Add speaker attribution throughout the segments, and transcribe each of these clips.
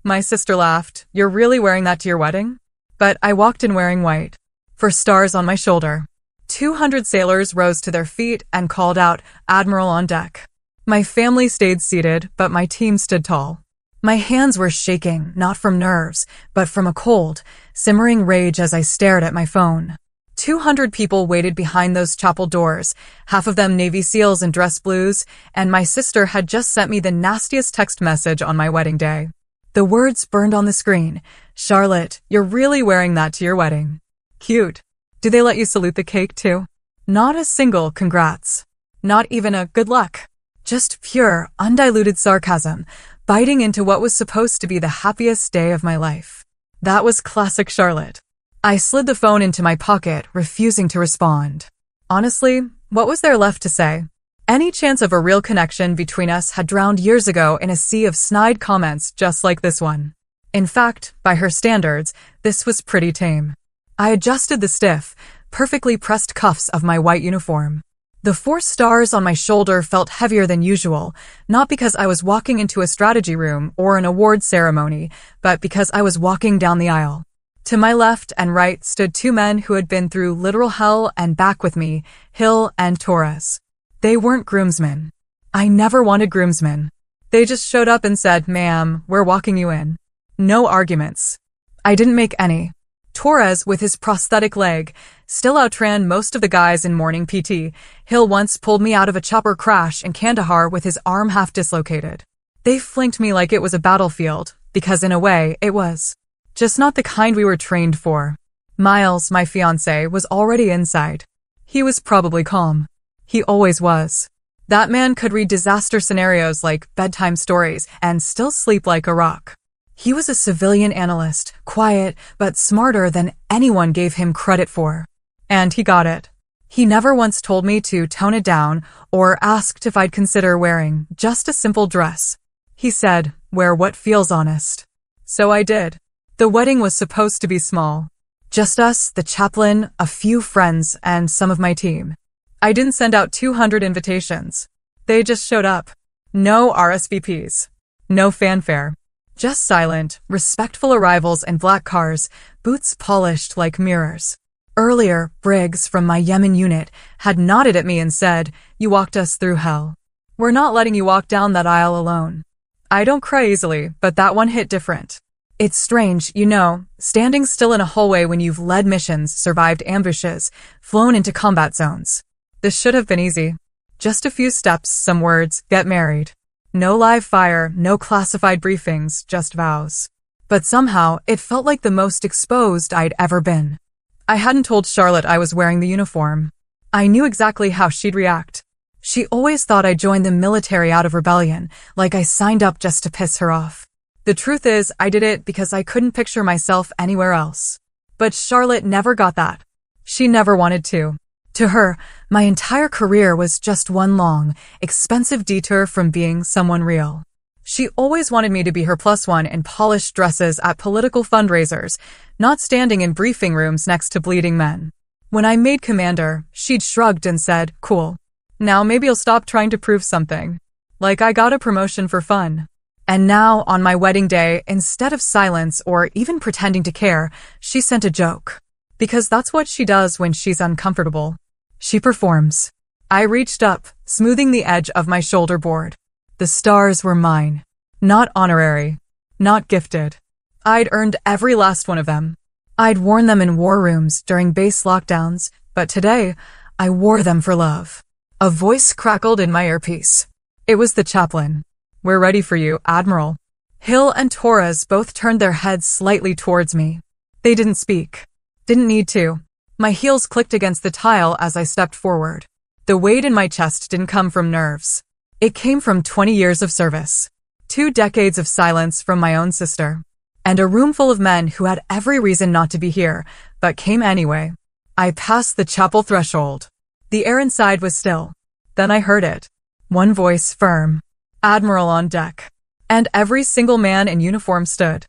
Speaker 1: My sister laughed. You're really wearing that to your wedding? But I walked in wearing white. For stars on my shoulder. 200 sailors rose to their feet and called out, "Admiral on deck." My family stayed seated, but my team stood tall. My hands were shaking, not from nerves, but from a cold, simmering rage as I stared at my phone. 200 people waited behind those chapel doors, half of them Navy SEALs in dress blues, and my sister had just sent me the nastiest text message on my wedding day. The words burned on the screen. "Charlotte, you're really wearing that to your wedding. Cute. Do they let you salute the cake too?" Not a single congrats. Not even a good luck. Just pure, undiluted sarcasm, biting into what was supposed to be the happiest day of my life. That was classic Charlotte. I slid the phone into my pocket, refusing to respond. Honestly, what was there left to say? Any chance of a real connection between us had drowned years ago in a sea of snide comments just like this one. In fact, by her standards, this was pretty tame. I adjusted the stiff, perfectly pressed cuffs of my white uniform. The 4 stars on my shoulder felt heavier than usual, not because I was walking into a strategy room or an award ceremony, but because I was walking down the aisle. To my left and right stood 2 men who had been through literal hell and back with me, Hill and Torres. They weren't groomsmen. I never wanted groomsmen. They just showed up and said, "Ma'am, we're walking you in." No arguments. I didn't make any. Torres, with his prosthetic leg, still outran most of the guys in morning PT. Hill once pulled me out of a chopper crash in Kandahar with his arm half dislocated. They flanked me like it was a battlefield, because in a way, it was. Just not the kind we were trained for. Miles, my fiancé, was already inside. He was probably calm. He always was. That man could read disaster scenarios like bedtime stories and still sleep like a rock. He was a civilian analyst, quiet, but smarter than anyone gave him credit for. And he got it. He never once told me to tone it down or asked if I'd consider wearing just a simple dress. He said, "Wear what feels honest." So I did. The wedding was supposed to be small. Just us, the chaplain, a few friends, and some of my team. I didn't send out 200 invitations. They just showed up. No RSVPs. No fanfare. Just silent, respectful arrivals in black cars, boots polished like mirrors. Earlier, Briggs from my Yemen unit had nodded at me and said, "You walked us through hell. We're not letting you walk down that aisle alone." I don't cry easily, but that one hit different. It's strange, standing still in a hallway when you've led missions, survived ambushes, flown into combat zones. This should have been easy. Just a few steps, some words, get married. No live fire, no classified briefings, just vows. But somehow, it felt like the most exposed I'd ever been. I hadn't told Charlotte I was wearing the uniform. I knew exactly how she'd react. She always thought I joined the military out of rebellion, like I signed up just to piss her off. The truth is, I did it because I couldn't picture myself anywhere else. But Charlotte never got that. She never wanted to. To her, my entire career was just one long, expensive detour from being someone real. She always wanted me to be her plus one in polished dresses at political fundraisers, not standing in briefing rooms next to bleeding men. When I made commander, she'd shrugged and said, "Cool. Now maybe you'll stop trying to prove something." Like I got a promotion for fun. And now, on my wedding day, instead of silence or even pretending to care, she sent a joke. Because that's what she does when she's uncomfortable. She performs. I reached up, smoothing the edge of my shoulder board. The stars were mine. Not honorary. Not gifted. I'd earned every last one of them. I'd worn them in war rooms during base lockdowns, but today, I wore them for love. A voice crackled in my earpiece. It was the chaplain. "We're ready for you, Admiral." Hill and Torres both turned their heads slightly towards me. They didn't speak. Didn't need to. My heels clicked against the tile as I stepped forward. The weight in my chest didn't come from nerves. It came from 20 years of service. 2 decades of silence from my own sister. And a room full of men who had every reason not to be here, but came anyway. I passed the chapel threshold. The air inside was still. Then I heard it. One voice, firm. "Admiral on deck." And every single man in uniform stood.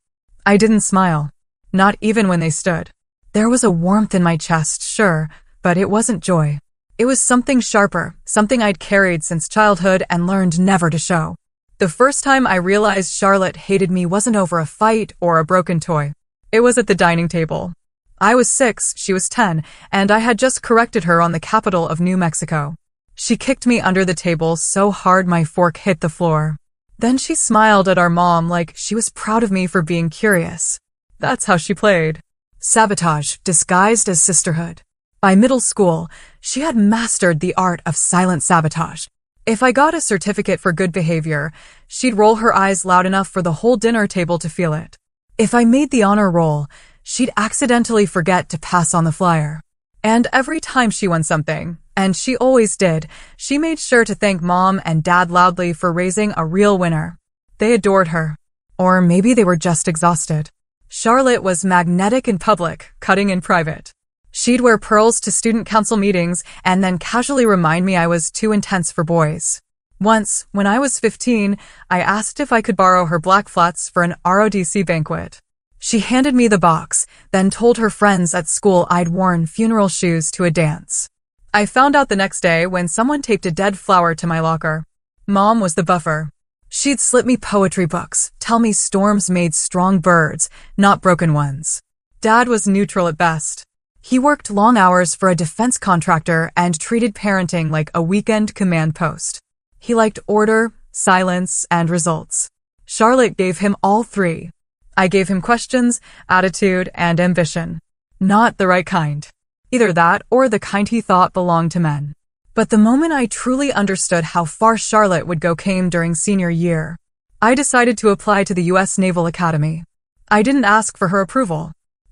Speaker 1: I didn't smile. Not even when they stood. There was a warmth in my chest, sure, but it wasn't joy. It was something sharper, something I'd carried since childhood and learned never to show. The first time I realized Charlotte hated me wasn't over a fight or a broken toy. It was at the dining table. I was 6, she was 10, and I had just corrected her on the capital of New Mexico. She kicked me under the table so hard my fork hit the floor. Then she smiled at our mom like she was proud of me for being curious. That's how she played. Sabotage, disguised as sisterhood. By middle school, she had mastered the art of silent sabotage. If I got a certificate for good behavior, she'd roll her eyes loud enough for the whole dinner table to feel it. If I made the honor roll, she'd accidentally forget to pass on the flyer. And every time she won something, and she always did, she made sure to thank Mom and Dad loudly for raising a real winner. They adored her. Or maybe they were just exhausted. Charlotte was magnetic in public, cutting in private. She'd wear pearls to student council meetings and then casually remind me I was too intense for boys. Once, when I was 15, I asked if I could borrow her black flats for an ROTC banquet. She handed me the box, then told her friends at school I'd worn funeral shoes to a dance. I found out the next day when someone taped a dead flower to my locker. Mom was the buffer. She'd slip me poetry books, tell me storms made strong birds, not broken ones. Dad was neutral at best. He worked long hours for a defense contractor and treated parenting like a weekend command post. He liked order, silence, and results. Charlotte gave him all three. I gave him questions, attitude, and ambition. Not the right kind. Either that or the kind he thought belonged to men. But the moment I truly understood how far Charlotte would go came during senior year. I decided to apply to the U.S. Naval Academy. I didn't ask for her approval.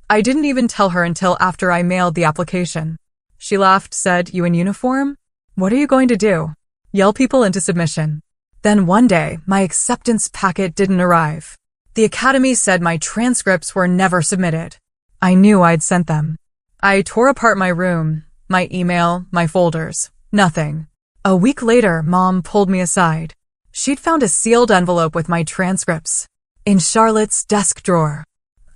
Speaker 1: I didn't even tell her until after I mailed the application. She laughed, said, "You in uniform? What are you going to do? Yell people into submission?" Then one day, my acceptance packet didn't arrive. The academy said my transcripts were never submitted. I knew I'd sent them. I tore apart my room, my email, my folders. Nothing. A week later, Mom pulled me aside. She'd found a sealed envelope with my transcripts in Charlotte's desk drawer.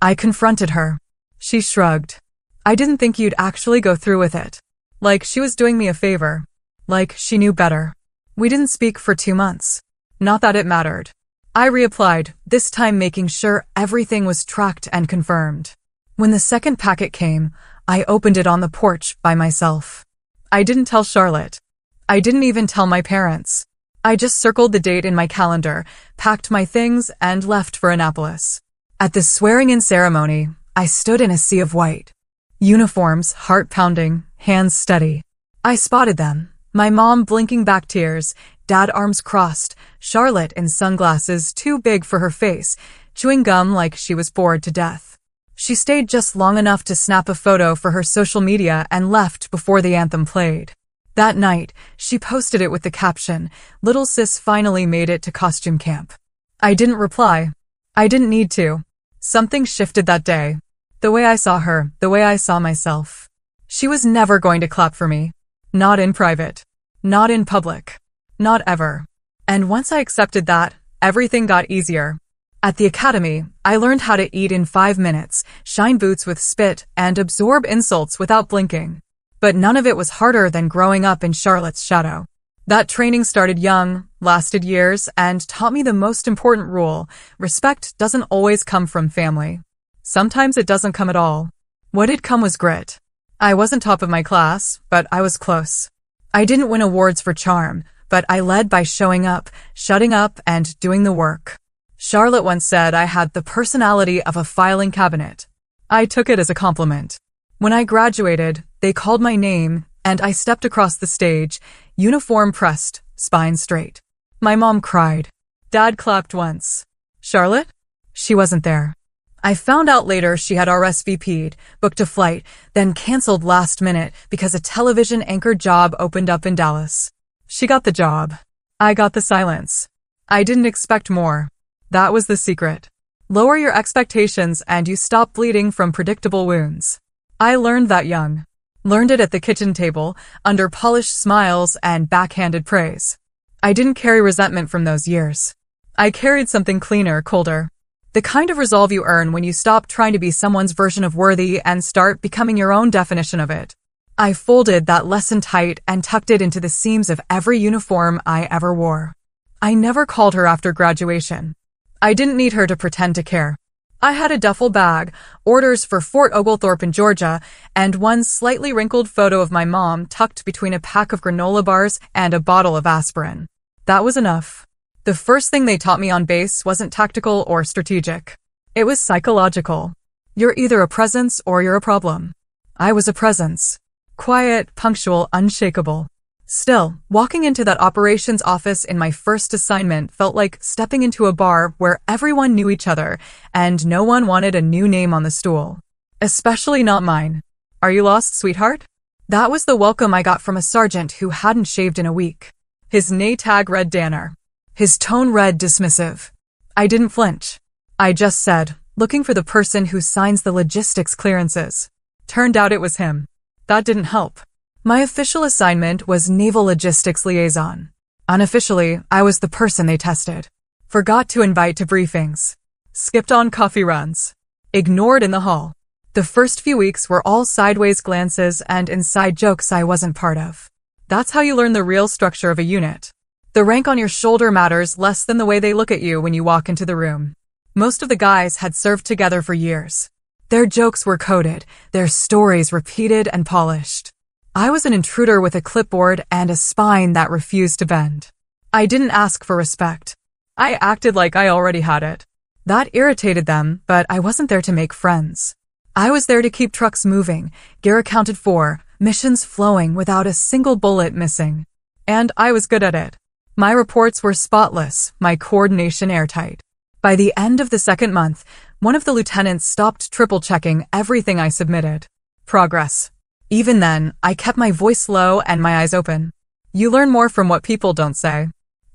Speaker 1: I confronted her. She shrugged. "I didn't think you'd actually go through with it." Like she was doing me a favor. Like she knew better. We didn't speak for 2 months. Not that it mattered. I reapplied, this time making sure everything was tracked and confirmed. When the second packet came, I opened it on the porch by myself. I didn't tell Charlotte. I didn't even tell my parents. I just circled the date in my calendar, packed my things, and left for Annapolis. At the swearing-in ceremony, I stood in a sea of white. Uniforms, heart pounding, hands steady. I spotted them. My mom blinking back tears, Dad arms crossed, Charlotte in sunglasses too big for her face, chewing gum like she was bored to death. She stayed just long enough to snap a photo for her social media and left before the anthem played. That night, she posted it with the caption, "Little sis finally made it to costume camp." I didn't reply. I didn't need to. Something shifted that day. The way I saw her, the way I saw myself. She was never going to clap for me. Not in private. Not in public. Not ever. And once I accepted that, everything got easier. At the academy, I learned how to eat in 5 minutes, shine boots with spit, and absorb insults without blinking. But none of it was harder than growing up in Charlotte's shadow. That training started young, lasted years, and taught me the most important rule: respect doesn't always come from family. Sometimes it doesn't come at all. What did come was grit. I wasn't top of my class, but I was close. I didn't win awards for charm, but I led by showing up, shutting up, and doing the work. Charlotte once said I had the personality of a filing cabinet. I took it as a compliment. When I graduated, they called my name, and I stepped across the stage, uniform pressed, spine straight. My mom cried. Dad clapped once. Charlotte? She wasn't there. I found out later she had RSVP'd, booked a flight, then canceled last minute because a television anchor job opened up in Dallas. She got the job. I got the silence. I didn't expect more. That was the secret. Lower your expectations and you stop bleeding from predictable wounds. I learned that young. Learned it at the kitchen table, under polished smiles and backhanded praise. I didn't carry resentment from those years. I carried something cleaner, colder. The kind of resolve you earn when you stop trying to be someone's version of worthy and start becoming your own definition of it. I folded that lesson tight and tucked it into the seams of every uniform I ever wore. I never called her after graduation. I didn't need her to pretend to care. I had a duffel bag, orders for Fort Oglethorpe in Georgia, and one slightly wrinkled photo of my mom tucked between a pack of granola bars and a bottle of aspirin. That was enough. The first thing they taught me on base wasn't tactical or strategic. It was psychological. You're either a presence or you're a problem. I was a presence. Quiet, punctual, unshakable. Still, walking into that operations office in my first assignment felt like stepping into a bar where everyone knew each other and no one wanted a new name on the stool. Especially not mine. Are you lost, sweetheart? That was the welcome I got from a sergeant who hadn't shaved in a week. His name tag read Danner. His tone read dismissive. I didn't flinch. I just said, looking for the person who signs the logistics clearances. Turned out it was him. That didn't help. My official assignment was Naval Logistics Liaison. Unofficially, I was the person they tested. Forgot to invite to briefings. Skipped on coffee runs. Ignored in the hall. The first few weeks were all sideways glances and inside jokes I wasn't part of. That's how you learn the real structure of a unit. The rank on your shoulder matters less than the way they look at you when you walk into the room. Most of the guys had served together for years. Their jokes were coded, their stories repeated and polished. I was an intruder with a clipboard and a spine that refused to bend. I didn't ask for respect. I acted like I already had it. That irritated them, but I wasn't there to make friends. I was there to keep trucks moving, gear accounted for, missions flowing without a single bullet missing. And I was good at it. My reports were spotless, my coordination airtight. By the end of the second month, one of the lieutenants stopped triple-checking everything I submitted. Progress. Even then, I kept my voice low and my eyes open. You learn more from what people don't say.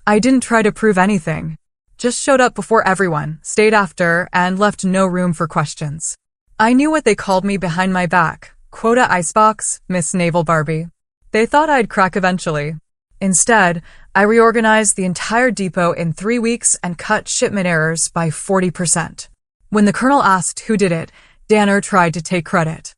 Speaker 1: I didn't try to prove anything. Just showed up before everyone, stayed after, and left no room for questions. I knew what they called me behind my back. Quota Icebox, Miss Naval Barbie. They thought I'd crack eventually. Instead, I reorganized the entire depot in 3 weeks and cut shipment errors by 40%. When the colonel asked who did it, Danner tried to take credit.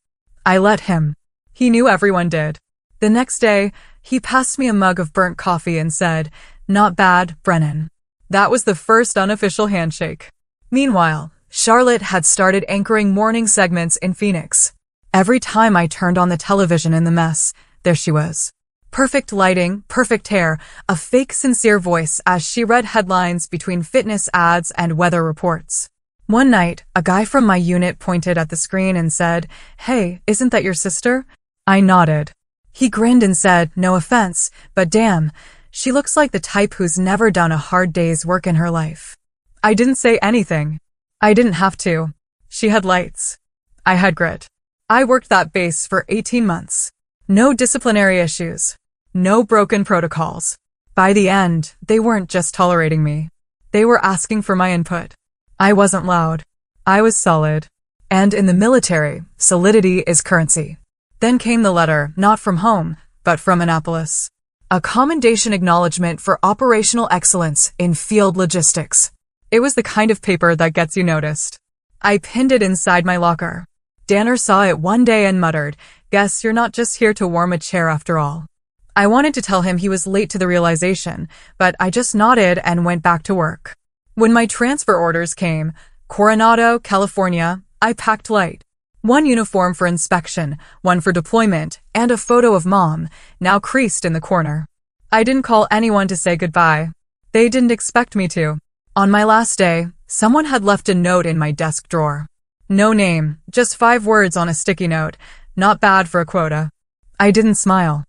Speaker 1: I let him. He knew everyone did. The next day, he passed me a mug of burnt coffee and said, "Not bad, Brennan." That was the first unofficial handshake. Meanwhile, Charlotte had started anchoring morning segments in Phoenix. Every time I turned on the television in the mess, there she was. Perfect lighting, perfect hair, a fake sincere voice as she read headlines between fitness ads and weather reports. One night, a guy from my unit pointed at the screen and said, "Hey, isn't that your sister?" I nodded. He grinned and said, "No offense, but damn, she looks like the type who's never done a hard day's work in her life." I didn't say anything. I didn't have to. She had lights. I had grit. I worked that base for 18 months. No disciplinary issues. No broken protocols. By the end, they weren't just tolerating me. They were asking for my input. I wasn't loud. I was solid. And in the military, solidity is currency. Then came the letter, not from home, but from Annapolis. A commendation acknowledgement for operational excellence in field logistics. It was the kind of paper that gets you noticed. I pinned it inside my locker. Danner saw it one day and muttered, "Guess you're not just here to warm a chair after all." I wanted to tell him he was late to the realization, but I just nodded and went back to work. When my transfer orders came, Coronado, California, I packed light. One uniform for inspection, one for deployment, and a photo of Mom, now creased in the corner. I didn't call anyone to say goodbye. They didn't expect me to. On my last day, someone had left a note in my desk drawer. No name, just 5 words on a sticky note. Not bad for a quota. I didn't smile.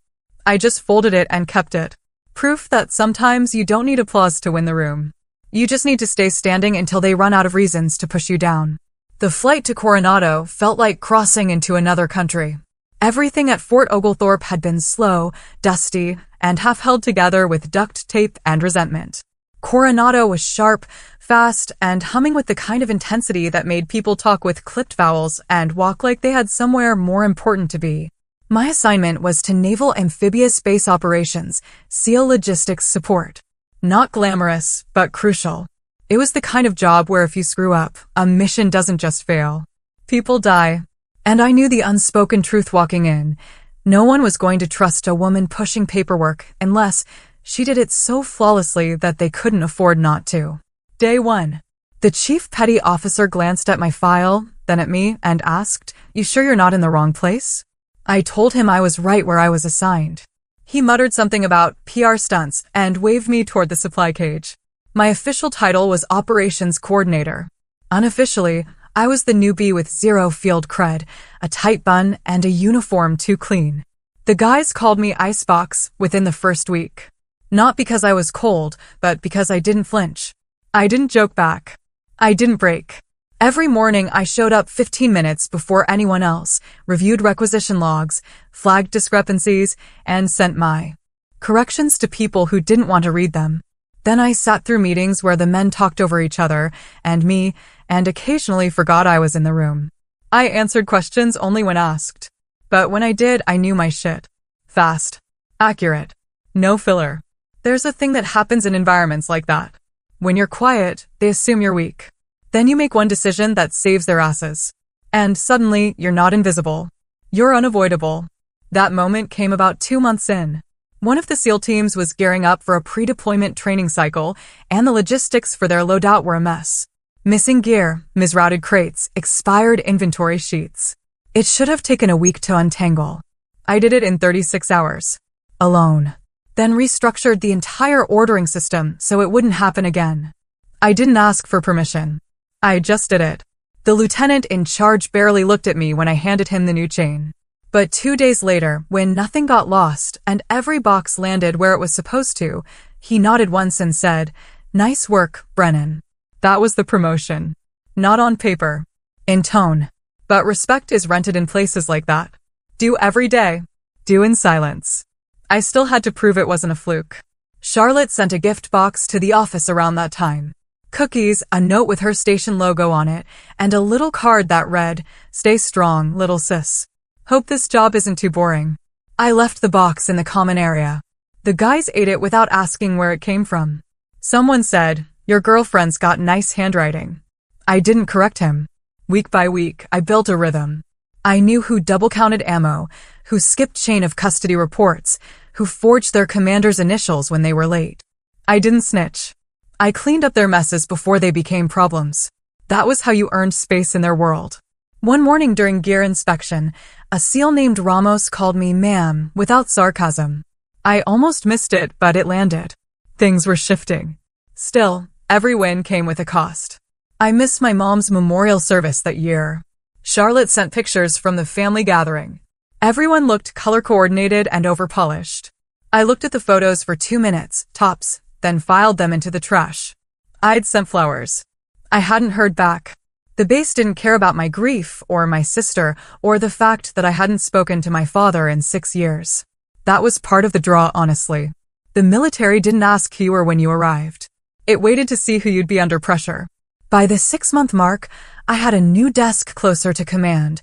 Speaker 1: I just folded it and kept it. Proof that sometimes you don't need applause to win the room. You just need to stay standing until they run out of reasons to push you down. The flight to Coronado felt like crossing into another country. Everything at Fort Oglethorpe had been slow, dusty, and half held together with duct tape and resentment. Coronado was sharp, fast, and humming with the kind of intensity that made people talk with clipped vowels and walk like they had somewhere more important to be. My assignment was to Naval Amphibious Base Operations, SEAL Logistics Support. Not glamorous, but crucial. It was the kind of job where if you screw up, a mission doesn't just fail. People die. And I knew the unspoken truth walking in. No one was going to trust a woman pushing paperwork unless She did it so flawlessly that they couldn't afford not to. Day 1. The chief petty officer glanced at my file, then at me, and asked, "You sure you're not in the wrong place?" I told him I was right where I was assigned. He muttered something about PR stunts and waved me toward the supply cage. My official title was Operations Coordinator. Unofficially, I was the newbie with zero field cred, a tight bun, and a uniform too clean. The guys called me Icebox within the first week. Not because I was cold, but because I didn't flinch. I didn't joke back. I didn't break. Every morning I showed up 15 minutes before anyone else, reviewed requisition logs, flagged discrepancies, and sent my corrections to people who didn't want to read them. Then I sat through meetings where the men talked over each other and me, and occasionally forgot I was in the room. I answered questions only when asked. But when I did, I knew my shit. Fast. Accurate. No filler. There's a thing that happens in environments like that. When you're quiet, they assume you're weak. Then you make one decision that saves their asses. And suddenly, you're not invisible. You're unavoidable. That moment came about 2 months in. One of the SEAL teams was gearing up for a pre-deployment training cycle, and the logistics for their loadout were a mess. Missing gear, misrouted crates, expired inventory sheets. It should have taken a week to untangle. I did it in 36 hours. Alone. Then restructured the entire ordering system so it wouldn't happen again. I didn't ask for permission. I just did it. The lieutenant in charge barely looked at me when I handed him the new chain. But 2 days later, when nothing got lost and every box landed where it was supposed to, he nodded once and said, "Nice work, Brennan." That was the promotion. Not on paper. In tone. But respect is rented in places like that. Do every day. Do in silence. I still had to prove it wasn't a fluke. Charlotte sent a gift box to the office around that time. Cookies, a note with her station logo on it, and a little card that read, "Stay strong, little sis. Hope this job isn't too boring." I left the box in the common area. The guys ate it without asking where it came from. Someone said, "Your girlfriend's got nice handwriting." I didn't correct him. Week by week, I built a rhythm. I knew who double-counted ammo, who skipped chain of custody reports, who forged their commander's initials when they were late. I didn't snitch. I cleaned up their messes before they became problems. That was how you earned space in their world. One morning during gear inspection, a SEAL named Ramos called me ma'am without sarcasm. I almost missed it, but it landed. Things were shifting. Still, every win came with a cost. I missed my mom's memorial service that year. Charlotte sent pictures from the family gathering. Everyone looked color-coordinated and over-polished. I looked at the photos for 2 minutes, tops, then filed them into the trash. I'd sent flowers. I hadn't heard back. The base didn't care about my grief, or my sister, or the fact that I hadn't spoken to my father in 6 years. That was part of the draw, honestly. The military didn't ask who you were when you arrived. It waited to see who you'd be under pressure. By the 6-month mark, I had a new desk closer to command,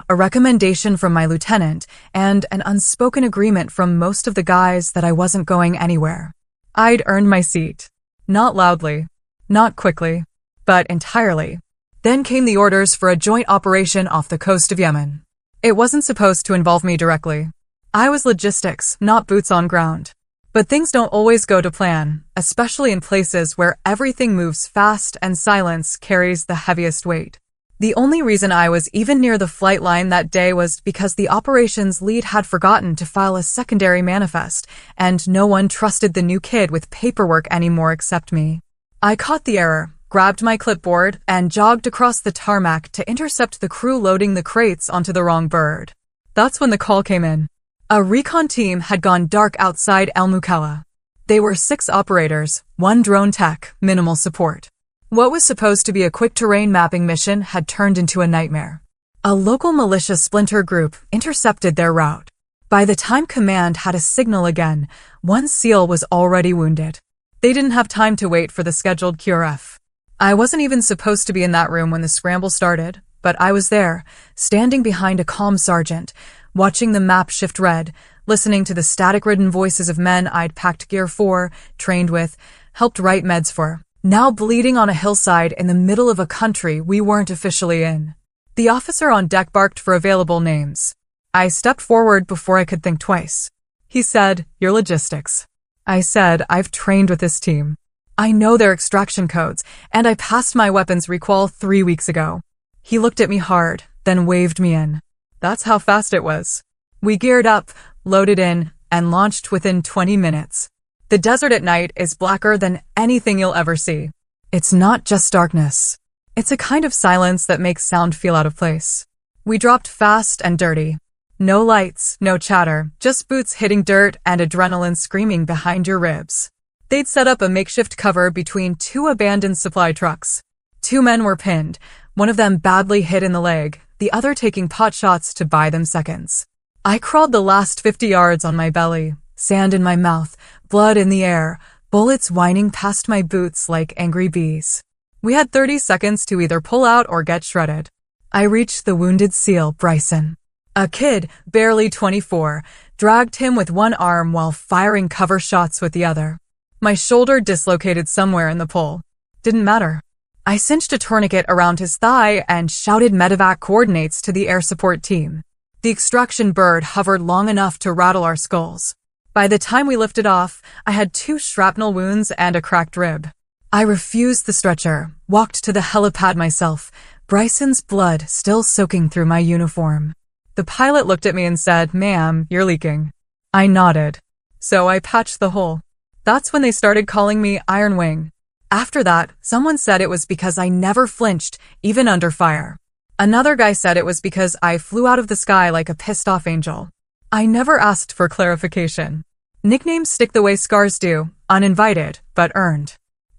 Speaker 1: a recommendation from my lieutenant, and an unspoken agreement from most of the guys that I wasn't going anywhere. I'd earned my seat. Not loudly, not quickly, but entirely. Then came the orders for a joint operation off the coast of Yemen. It wasn't supposed to involve me directly. I was logistics, not boots on ground. But things don't always go to plan, especially in places where everything moves fast and silence carries the heaviest weight. The only reason I was even near the flight line that day was because the operations lead had forgotten to file a secondary manifest, and no one trusted the new kid with paperwork anymore except me. I caught the error, grabbed my clipboard, and jogged across the tarmac to intercept the crew loading the crates onto the wrong bird. That's when the call came in. A recon team had gone dark outside El Mukalla. They were 6 operators, 1 drone tech, minimal support. What was supposed to be a quick terrain mapping mission had turned into a nightmare. A local militia splinter group intercepted their route. By the time command had a signal again, 1 SEAL was already wounded. They didn't have time to wait for the scheduled QRF. I wasn't even supposed to be in that room when the scramble started, but I was there, standing behind a calm sergeant, watching the map shift red, listening to the static-ridden voices of men I'd packed gear for, trained with, helped write meds for, now bleeding on a hillside in the middle of a country we weren't officially in. The officer on deck barked for available names. I stepped forward before I could think twice. He said, "Your logistics." I said, I've trained with this team. I know their extraction codes, and I passed my weapons requal 3 weeks ago. He looked at me hard, then waved me in. That's how fast it was. We geared up, loaded in, and launched within 20 minutes. The desert at night is blacker than anything you'll ever see. It's not just darkness. It's a kind of silence that makes sound feel out of place. We dropped fast and dirty. No lights, no chatter, just boots hitting dirt and adrenaline screaming behind your ribs. They'd set up a makeshift cover between 2 abandoned supply trucks. 2 men were pinned, one of them badly hit in the leg, the other taking pot shots to buy them seconds. I crawled the last 50 yards on my belly, sand in my mouth, blood in the air, bullets whining past my boots like angry bees. We had 30 seconds to either pull out or get shredded. I reached the wounded SEAL, Bryson. A kid, barely 24, dragged him with one arm while firing cover shots with the other. My shoulder dislocated somewhere in the pull. Didn't matter. I cinched a tourniquet around his thigh and shouted medevac coordinates to the air support team. The extraction bird hovered long enough to rattle our skulls. By the time we lifted off, I had 2 shrapnel wounds and a cracked rib. I refused the stretcher, walked to the helipad myself, Bryson's blood still soaking through my uniform. The pilot looked at me and said, "Ma'am, you're leaking." I nodded. So I patched the hole. That's when they started calling me Iron Wing. After that, someone said it was because I never flinched, even under fire. Another guy said it was because I flew out of the sky like a pissed-off angel. I never asked for clarification. Nicknames stick the way scars do, uninvited, but earned.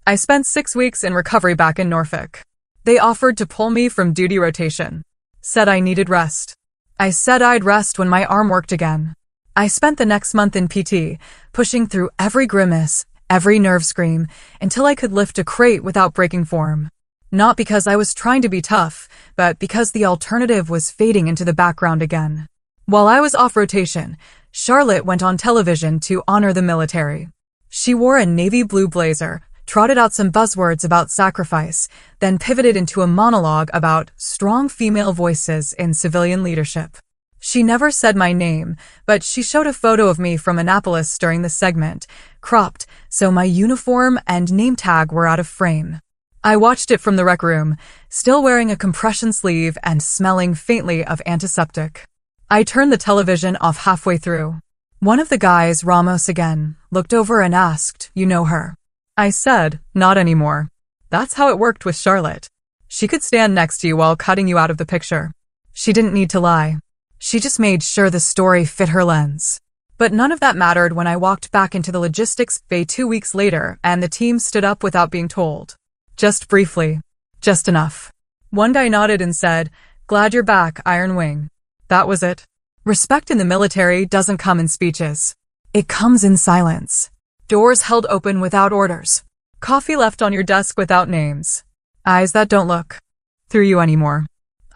Speaker 1: I spent 6 weeks in recovery back in Norfolk. They offered to pull me from duty rotation. Said I needed rest. I said I'd rest when my arm worked again. I spent the next month in PT, pushing through every grimace, every nerve scream, until I could lift a crate without breaking form. Not because I was trying to be tough, but because the alternative was fading into the background again. While I was off rotation, Charlotte went on television to honor the military. She wore a navy blue blazer, trotted out some buzzwords about sacrifice, then pivoted into a monologue about strong female voices in civilian leadership. She never said my name, but she showed a photo of me from Annapolis during the segment, cropped, so my uniform and name tag were out of frame. I watched it from the rec room, still wearing a compression sleeve and smelling faintly of antiseptic. I turned the television off halfway through. One of the guys, Ramos again, looked over and asked, "You know her?" I said, "Not anymore." That's how it worked with Charlotte. She could stand next to you while cutting you out of the picture. She didn't need to lie. She just made sure the story fit her lens. But none of that mattered when I walked back into the logistics bay 2 weeks later and the team stood up without being told. Just briefly. Just enough. One guy nodded and said, "Glad you're back, Iron Wing." That was it. Respect in the military doesn't come in speeches. It comes in silence. Doors held open without orders. Coffee left on your desk without names. Eyes that don't look through you anymore.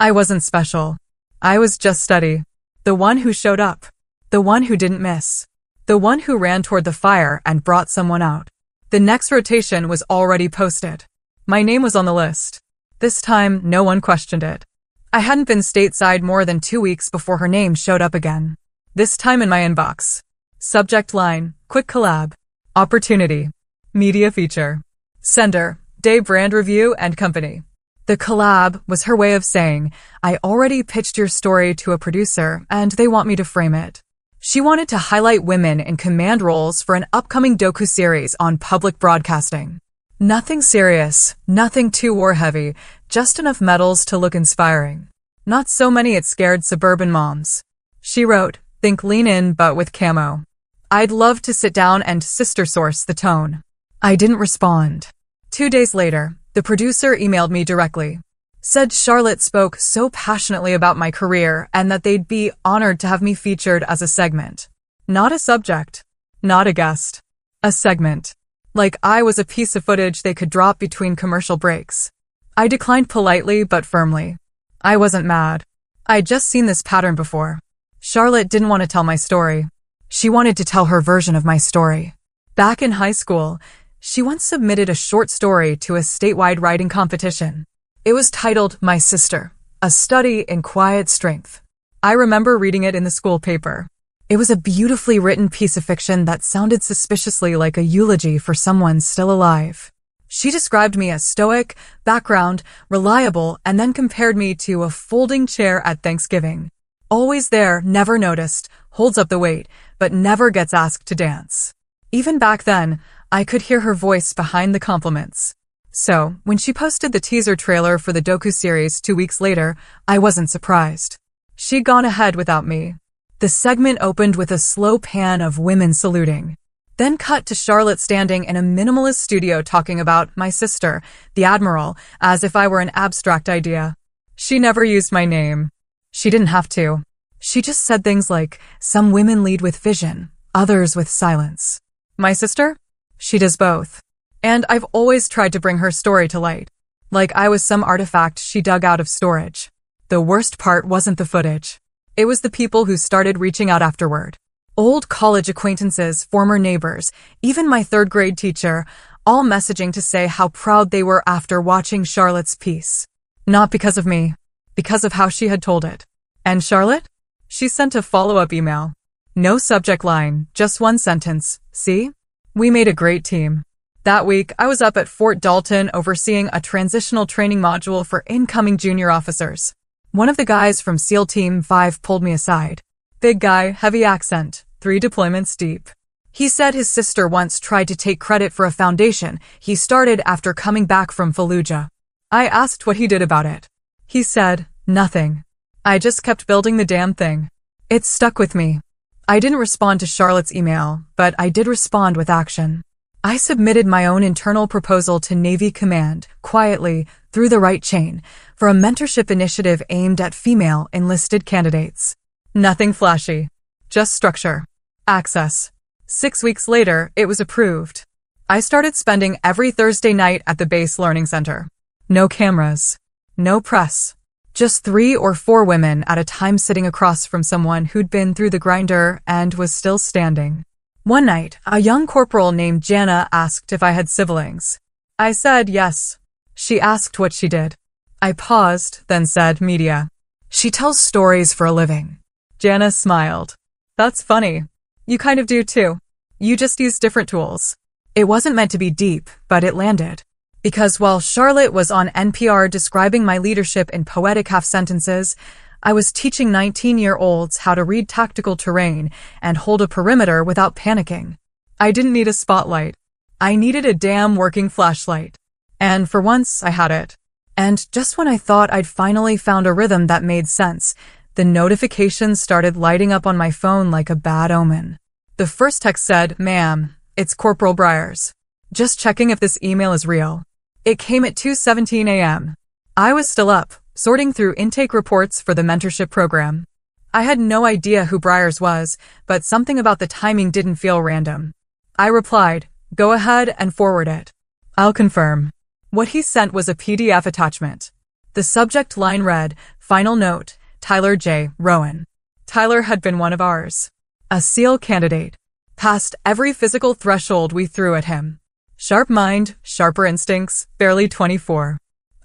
Speaker 1: I wasn't special. I was just steady. The one who showed up. The one who didn't miss. The one who ran toward the fire and brought someone out. The next rotation was already posted. My name was on the list. This time, no one questioned it. I hadn't been stateside more than 2 weeks before her name showed up again. This time in my inbox. Subject line, quick collab. Opportunity. Media feature. Sender, Day Brand Review and Company. The collab was her way of saying, I already pitched your story to a producer and they want me to frame it. She wanted to highlight women in command roles for an upcoming docu-series on public broadcasting. Nothing serious, nothing too war-heavy, just enough medals to look inspiring. Not so many it scared suburban moms. She wrote, think lean in but with camo. I'd love to sit down and sister source the tone. I didn't respond. 2 days later, the producer emailed me directly. Said Charlotte spoke so passionately about my career and that they'd be honored to have me featured as a segment. Not a subject. Not a guest. A segment. Like I was a piece of footage they could drop between commercial breaks. I declined politely but firmly. I wasn't mad. I'd just seen this pattern before. Charlotte didn't want to tell my story. She wanted to tell her version of my story. Back in high school, she once submitted a short story to a statewide writing competition. It was titled My Sister, A Study in Quiet Strength. I remember reading it in the school paper. It was a beautifully written piece of fiction that sounded suspiciously like a eulogy for someone still alive. She described me as stoic, background, reliable, and then compared me to a folding chair at Thanksgiving. Always there, never noticed, holds up the weight, but never gets asked to dance. Even back then, I could hear her voice behind the compliments. So, when she posted the teaser trailer for the docu-series 2 weeks later, I wasn't surprised. She'd gone ahead without me. The segment opened with a slow pan of women saluting. Then cut to Charlotte standing in a minimalist studio talking about my sister, the Admiral, as if I were an abstract idea. She never used my name. She didn't have to. She just said things like, some women lead with vision, others with silence. My sister? She does both. And I've always tried to bring her story to light. Like I was some artifact she dug out of storage. The worst part wasn't the footage. It was the people who started reaching out afterward. Old college acquaintances, former neighbors, even my third-grade teacher, all messaging to say how proud they were after watching Charlotte's piece. Not because of me, because of how she had told it. And Charlotte? She sent a follow-up email. No subject line, just one sentence. See? We made a great team. That week, I was up at Fort Dalton overseeing a transitional training module for incoming junior officers. One of the guys from SEAL Team 5 pulled me aside. Big guy, heavy accent, 3 deployments deep. He said his sister once tried to take credit for a foundation he started after coming back from Fallujah. I asked what he did about it. He said, nothing. I just kept building the damn thing. It stuck with me. I didn't respond to Charlotte's email, but I did respond with action. I submitted my own internal proposal to Navy Command, quietly, through the right chain, for a mentorship initiative aimed at female enlisted candidates. Nothing flashy. Just structure. Access. 6 weeks later, it was approved. I started spending every Thursday night at the base learning center. No cameras. No press. Just 3 or 4 women at a time sitting across from someone who'd been through the grinder and was still standing. One night, a young corporal named Jana asked if I had siblings. I said yes. She asked what she did. I paused, then said media. She tells stories for a living. Jana smiled. That's funny. You kind of do too. You just use different tools. It wasn't meant to be deep, but it landed. Because while Charlotte was on NPR describing my leadership in poetic half-sentences, I was teaching 19-year-olds how to read tactical terrain and hold a perimeter without panicking. I didn't need a spotlight. I needed a damn working flashlight. And for once, I had it. And just when I thought I'd finally found a rhythm that made sense, the notifications started lighting up on my phone like a bad omen. The first text said, "Ma'am, it's Corporal Briers. Just checking if this email is real." It came at 2:17 a.m. I was still up, sorting through intake reports for the mentorship program. I had no idea who Briers was, but something about the timing didn't feel random. I replied, "Go ahead and forward it. I'll confirm." What he sent was a PDF attachment. The subject line read, "Final note, Tyler J. Rowan." Tyler had been one of ours. A SEAL candidate. Passed every physical threshold we threw at him. Sharp mind, sharper instincts, barely 24.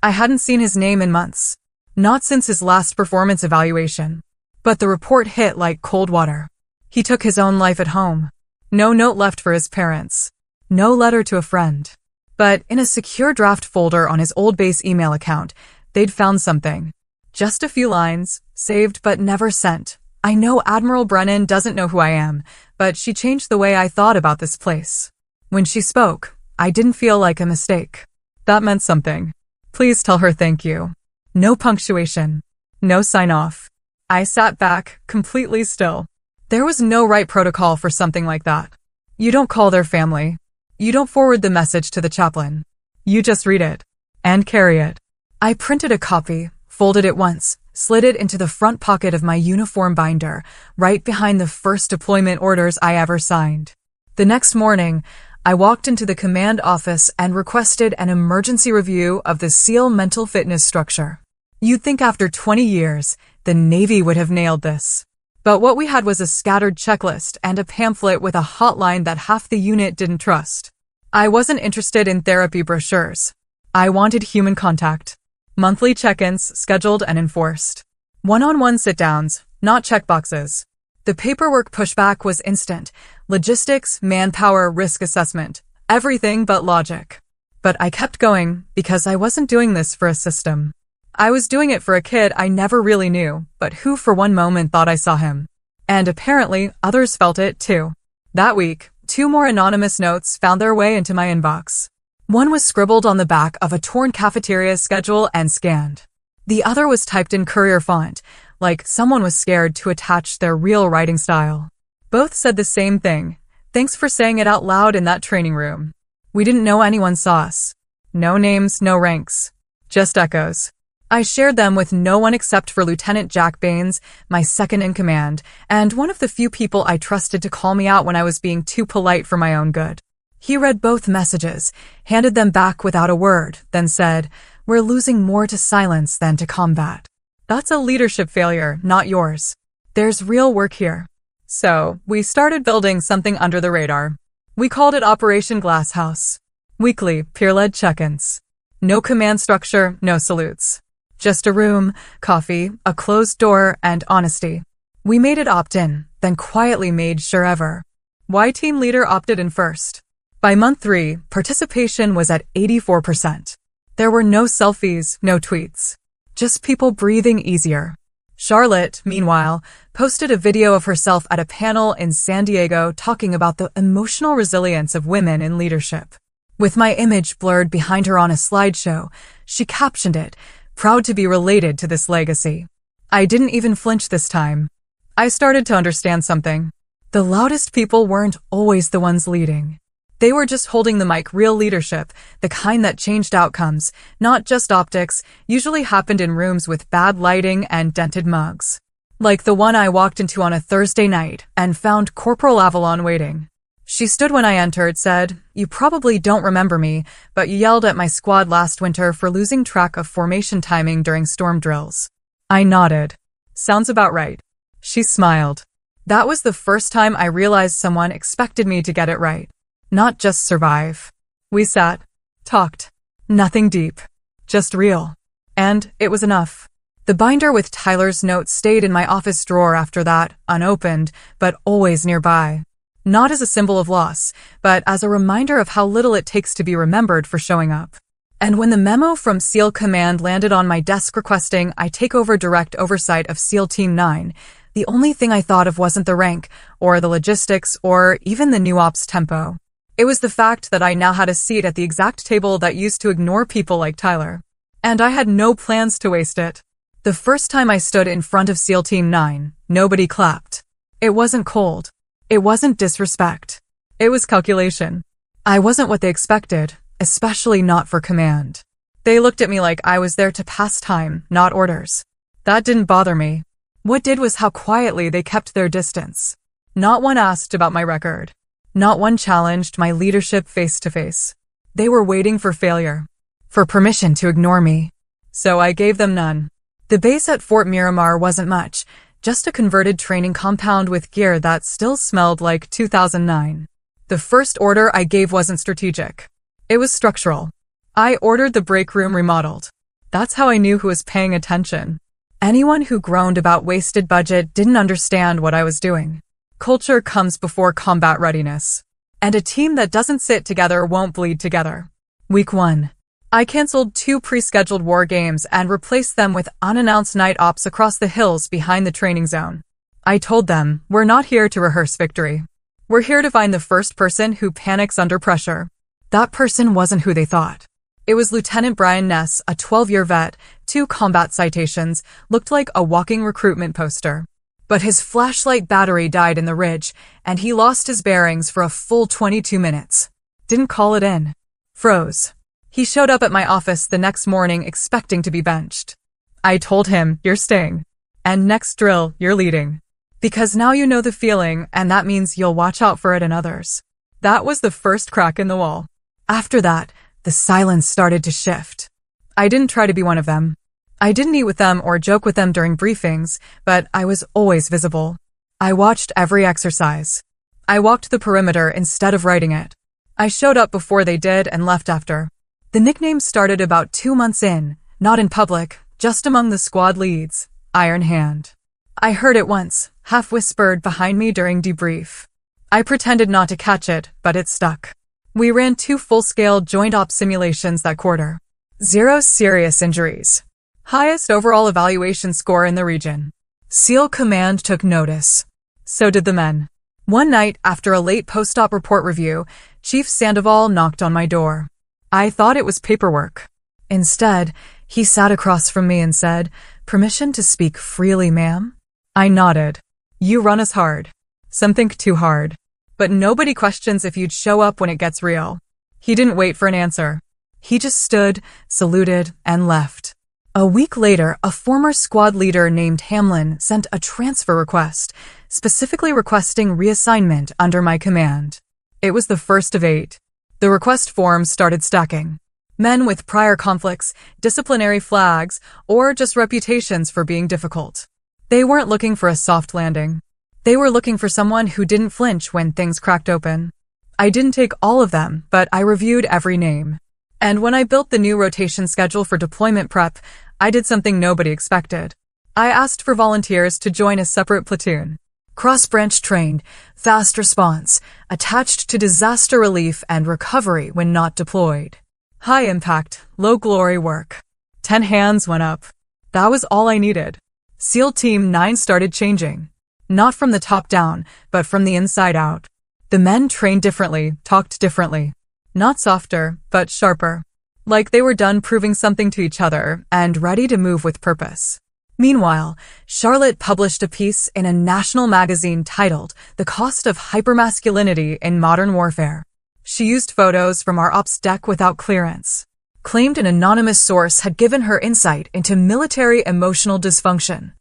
Speaker 1: I hadn't seen his name in months. Not since his last performance evaluation. But the report hit like cold water. He took his own life at home. No note left for his parents. No letter to a friend. But in a secure draft folder on his old base email account, they'd found something. Just a few lines, saved but never sent. I know Admiral Brennan doesn't know who I am, but she changed the way I thought about this place. When she spoke, I didn't feel like a mistake. That meant something. Please tell her thank you. No punctuation. No sign-off. I sat back, completely still. There was no right protocol for something like that. You don't call their family. You don't forward the message to the chaplain. You just read it. And carry it. I printed a copy, folded it once, slid it into the front pocket of my uniform binder, right behind the first deployment orders I ever signed. The next morning, I walked into the command office and requested an emergency review of the SEAL mental fitness structure. You'd think after 20 years, the Navy would have nailed this. But what we had was a scattered checklist and a pamphlet with a hotline that half the unit didn't trust. I wasn't interested in therapy brochures. I wanted human contact. Monthly check-ins, scheduled and enforced. One-on-one sit-downs, not checkboxes. The paperwork pushback was instant. Logistics, manpower, risk assessment. Everything but logic. But I kept going because I wasn't doing this for a system. I was doing it for a kid I never really knew, but who for one moment thought I saw him. And apparently, others felt it too. That week, 2 more anonymous notes found their way into my inbox. One was scribbled on the back of a torn cafeteria schedule and scanned. The other was typed in courier font, like someone was scared to attach their real writing style. Both said the same thing. Thanks for saying it out loud in that training room. We didn't know anyone saw us. No names, no ranks. Just echoes. I shared them with no one except for Lieutenant Jack Baines, my second in command, and one of the few people I trusted to call me out when I was being too polite for my own good. He read both messages, handed them back without a word, then said, "We're losing more to silence than to combat." That's a leadership failure, not yours. There's real work here. So, we started building something under the radar. We called it Operation Glasshouse. Weekly, peer-led check-ins. No command structure, no salutes. Just a room, coffee, a closed door, and honesty. We made it opt-in, then quietly made sure ever. Why team leader opted in first? By month 3, participation was at 84%. There were no selfies, no tweets. Just people breathing easier. Charlotte, meanwhile, posted a video of herself at a panel in San Diego talking about the emotional resilience of women in leadership. With my image blurred behind her on a slideshow, she captioned it, "Proud to be related to this legacy." I didn't even flinch this time. I started to understand something. The loudest people weren't always the ones leading. They were just holding the mic. Real leadership, the kind that changed outcomes, not just optics, usually happened in rooms with bad lighting and dented mugs. Like the one I walked into on a Thursday night and found Corporal Avalon waiting. She stood when I entered, said, "You probably don't remember me, but you yelled at my squad last winter for losing track of formation timing during storm drills." I nodded. "Sounds about right." She smiled. That was the first time I realized someone expected me to get it right. Not just survive. We sat, talked. Nothing deep. Just real. And it was enough. The binder with Tyler's notes stayed in my office drawer after that, unopened, but always nearby. Not as a symbol of loss, but as a reminder of how little it takes to be remembered for showing up. And when the memo from SEAL Command landed on my desk requesting I take over direct oversight of SEAL Team 9, the only thing I thought of wasn't the rank, or the logistics, or even the new ops tempo. It was the fact that I now had a seat at the exact table that used to ignore people like Tyler. And I had no plans to waste it. The first time I stood in front of SEAL Team 9, nobody clapped. It wasn't cold. It wasn't disrespect. It was calculation. I wasn't what they expected, especially not for command. They looked at me like I was there to pass time, not orders. That didn't bother me. What did was how quietly they kept their distance. Not one asked about my record. Not one challenged my leadership face to face. They were waiting for failure. For permission to ignore me. So I gave them none. The base at Fort Miramar wasn't much, just a converted training compound with gear that still smelled like 2009. The first order I gave wasn't strategic. It was structural. I ordered the break room remodeled. That's how I knew who was paying attention. Anyone who groaned about wasted budget didn't understand what I was doing. Culture comes before combat readiness. And a team that doesn't sit together won't bleed together. Week 1. I canceled 2 pre-scheduled war games and replaced them with unannounced night ops across the hills behind the training zone. I told them, we're not here to rehearse victory. We're here to find the first person who panics under pressure. That person wasn't who they thought. It was Lieutenant Brian Ness, a 12-year vet, 2 combat citations, looked like a walking recruitment poster. But his flashlight battery died in the ridge, and he lost his bearings for a full 22 minutes. Didn't call it in. Froze. He showed up at my office the next morning expecting to be benched. I told him, you're staying. And next drill, you're leading. Because now you know the feeling, and that means you'll watch out for it in others. That was the first crack in the wall. After that, the silence started to shift. I didn't try to be one of them. I didn't eat with them or joke with them during briefings, but I was always visible. I watched every exercise. I walked the perimeter instead of writing it. I showed up before they did and left after. The nickname started about 2 months in, not in public, just among the squad leads. Iron Hand. I heard it once, half whispered behind me during debrief. I pretended not to catch it, but it stuck. We ran 2 full-scale joint op simulations that quarter. 0 serious injuries. Highest overall evaluation score in the region. SEAL Command took notice. So did the men. One night, after a late post-op report review, Chief Sandoval knocked on my door. I thought it was paperwork. Instead, he sat across from me and said, "Permission to speak freely, ma'am?" I nodded. "You run us hard. Some think too hard. But nobody questions if you'd show up when it gets real." He didn't wait for an answer. He just stood, saluted, and left. A week later, a former squad leader named Hamlin sent a transfer request, specifically requesting reassignment under my command. It was the first of 8. The request forms started stacking. Men with prior conflicts, disciplinary flags, or just reputations for being difficult. They weren't looking for a soft landing. They were looking for someone who didn't flinch when things cracked open. I didn't take all of them, but I reviewed every name. And when I built the new rotation schedule for deployment prep, I did something nobody expected. I asked for volunteers to join a separate platoon. Cross-branch trained, fast response, attached to disaster relief and recovery when not deployed. High impact, low glory work. 10 hands went up. That was all I needed. SEAL Team 9 started changing. Not from the top down, but from the inside out. The men trained differently, talked differently. Not softer, but sharper. Like they were done proving something to each other and ready to move with purpose. Meanwhile, Charlotte published a piece in a national magazine titled "The Cost of Hypermasculinity in Modern Warfare." She used photos from our ops deck without clearance. Claimed an anonymous source had given her insight into military emotional dysfunction.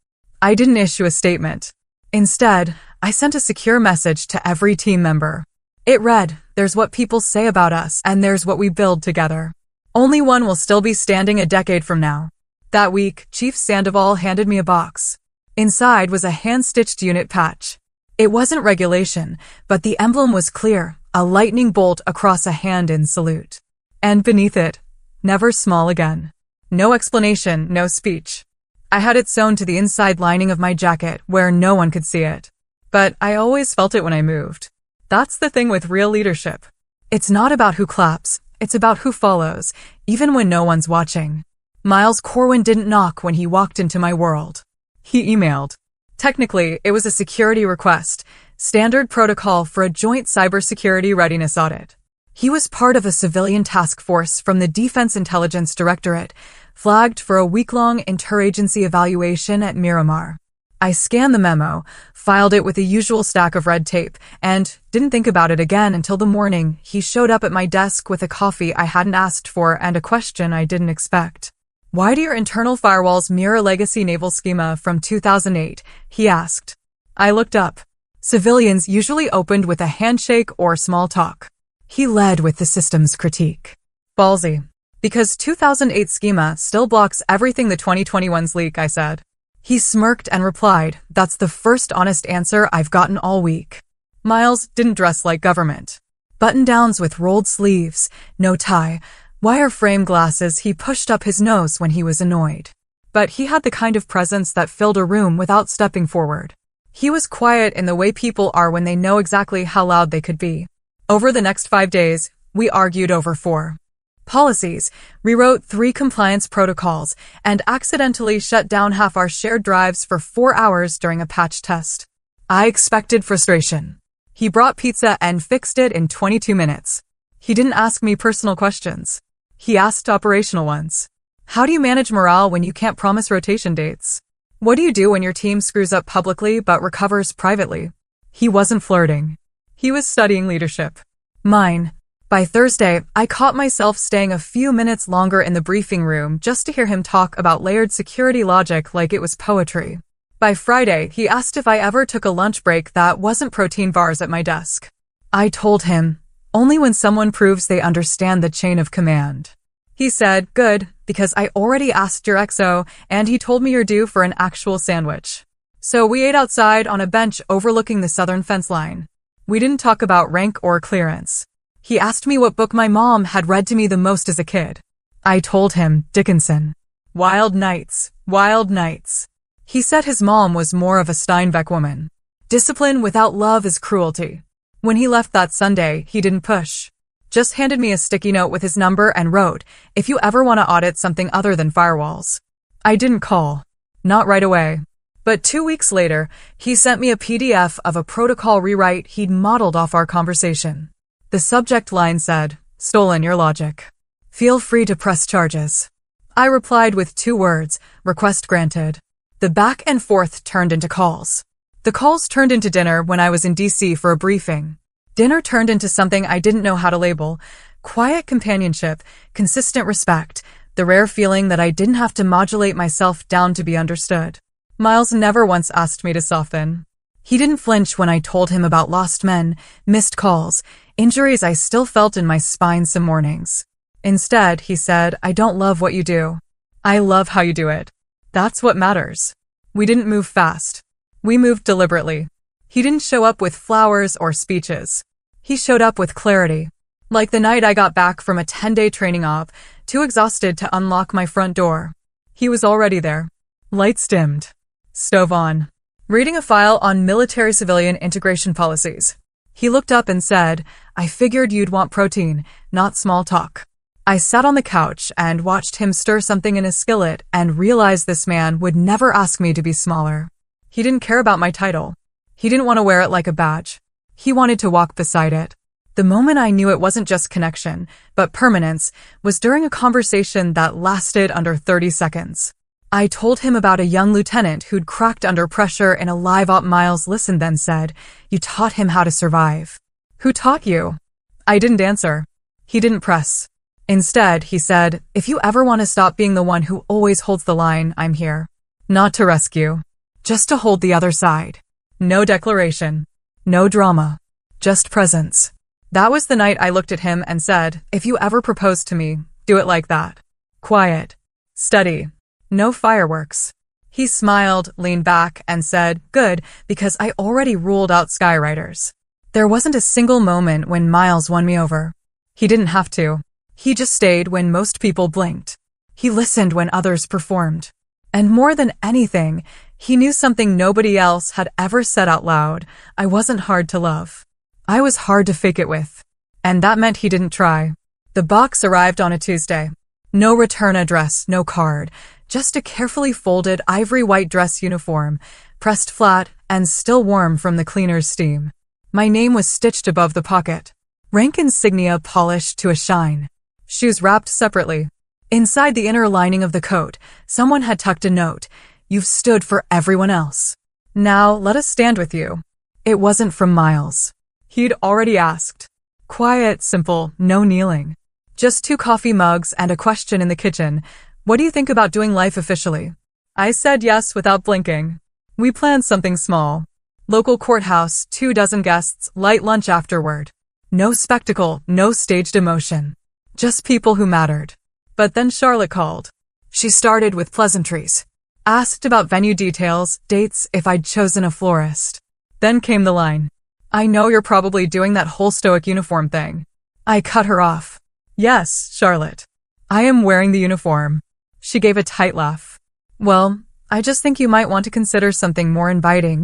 Speaker 1: I didn't issue a statement. Instead, I sent a secure message to every team member. It read, "There's what people say about us, and there's what we build together. Only one will still be standing a decade from now." That week, Chief Sandoval handed me a box. Inside was a hand-stitched unit patch. It wasn't regulation, but the emblem was clear, a lightning bolt across a hand in salute. And beneath it, "Never small again." No explanation, no speech. I had it sewn to the inside lining of my jacket where no one could see it. But I always felt it when I moved. That's the thing with real leadership. It's not about who claps, it's about who follows, even when no one's watching. Miles Corwin didn't knock when he walked into my world. He emailed. Technically, it was a security request, standard protocol for a joint cybersecurity readiness audit. He was part of a civilian task force from the Defense Intelligence Directorate, flagged for a week-long interagency evaluation at Miramar. I scanned the memo, filed it with the usual stack of red tape, and didn't think about it again until the morning he showed up at my desk with a coffee I hadn't asked for and a question I didn't expect. "Why do your internal firewalls mirror legacy naval schema from 2008? He asked. I looked up. Civilians usually opened with a handshake or small talk. He led with the system's critique. "Ballsy. Because 2008 schema still blocks everything the 2021's leak," I said. He smirked and replied, "That's the first honest answer I've gotten all week." Miles didn't dress like government. Button-downs with rolled sleeves, no tie, wire-frame glasses. He pushed up his nose when he was annoyed. But he had the kind of presence that filled a room without stepping forward. He was quiet in the way people are when they know exactly how loud they could be. Over the next 5 days, we argued over 4 policies, rewrote 3 compliance protocols, and accidentally shut down half our shared drives for 4 hours during a patch test. I expected frustration. He brought pizza and fixed it in 22 minutes. He didn't ask me personal questions. He asked operational ones. How do you manage morale when you can't promise rotation dates? What do you do when your team screws up publicly but recovers privately? He wasn't flirting. He was studying leadership. Mine. By Thursday, I caught myself staying a few minutes longer in the briefing room just to hear him talk about layered security logic like it was poetry. By Friday, he asked if I ever took a lunch break that wasn't protein bars at my desk. I told him, only when someone proves they understand the chain of command. He said, "Good, because I already asked your XO, and he told me you're due for an actual sandwich." So we ate outside on a bench overlooking the southern fence line. We didn't talk about rank or clearance. He asked me what book my mom had read to me the most as a kid. I told him, Dickinson. Wild Nights, Wild Nights. He said his mom was more of a Steinbeck woman. Discipline without love is cruelty. When he left that Sunday, he didn't push. Just handed me a sticky note with his number and wrote, "If you ever want to audit something other than firewalls." I didn't call. Not right away. But 2 weeks later, he sent me a PDF of a protocol rewrite he'd modeled off our conversation. The subject line said, "Stolen your logic. Feel free to press charges." I replied with 2 words, "Request granted." The back and forth turned into calls. The calls turned into dinner when I was in DC for a briefing. Dinner turned into something I didn't know how to label: quiet companionship, consistent respect, the rare feeling that I didn't have to modulate myself down to be understood. Miles never once asked me to soften. He didn't flinch when I told him about lost men, missed calls, injuries I still felt in my spine some mornings. Instead, he said, "I don't love what you do. I love how you do it. That's what matters." We didn't move fast. We moved deliberately. He didn't show up with flowers or speeches. He showed up with clarity. Like the night I got back from a 10-day training op, too exhausted to unlock my front door. He was already there. Lights dimmed. Stove on. Reading a file on military-civilian integration policies. He looked up and said, "I figured you'd want protein, not small talk." I sat on the couch and watched him stir something in a skillet and realized this man would never ask me to be smaller. He didn't care about my title. He didn't want to wear it like a badge. He wanted to walk beside it. The moment I knew it wasn't just connection, but permanence, was during a conversation that lasted under 30 seconds. I told him about a young lieutenant who'd cracked under pressure in a live op. Miles listened, then said, "You taught him how to survive." "Who taught you?" I didn't answer. He didn't press. Instead, he said, "If you ever want to stop being the one who always holds the line, I'm here. Not to rescue. Just to hold the other side. No declaration. No drama. Just presence." That was the night I looked at him and said, "If you ever propose to me, do it like that. Quiet. Steady. No fireworks." He smiled, leaned back, and said, "Good, because I already ruled out skywriters." There wasn't a single moment when Miles won me over. He didn't have to. He just stayed when most people blinked. He listened when others performed. And more than anything, he knew something nobody else had ever said out loud: I wasn't hard to love. I was hard to fake it with. And that meant he didn't try. The box arrived on a Tuesday. No return address, no card, just a carefully folded ivory white dress uniform, pressed flat and still warm from the cleaner's steam. My name was stitched above the pocket. Rank insignia polished to a shine. Shoes wrapped separately. Inside the inner lining of the coat, someone had tucked a note: "You've stood for everyone else. Now let us stand with you." It wasn't from Miles. He'd already asked. Quiet, simple, no kneeling. Just 2 coffee mugs and a question in the kitchen: "What do you think about doing life officially?" I said yes without blinking. We planned something small. Local courthouse, 24 guests, light lunch afterward. No spectacle, no staged emotion. Just people who mattered. But then Charlotte called. She started with pleasantries. Asked about venue details, dates, if I'd chosen a florist. Then came the line: "I know you're probably doing that whole stoic uniform thing." I cut her off. "Yes, Charlotte. I am wearing the uniform." She gave a tight laugh. "Well, I just think you might want to consider something more inviting,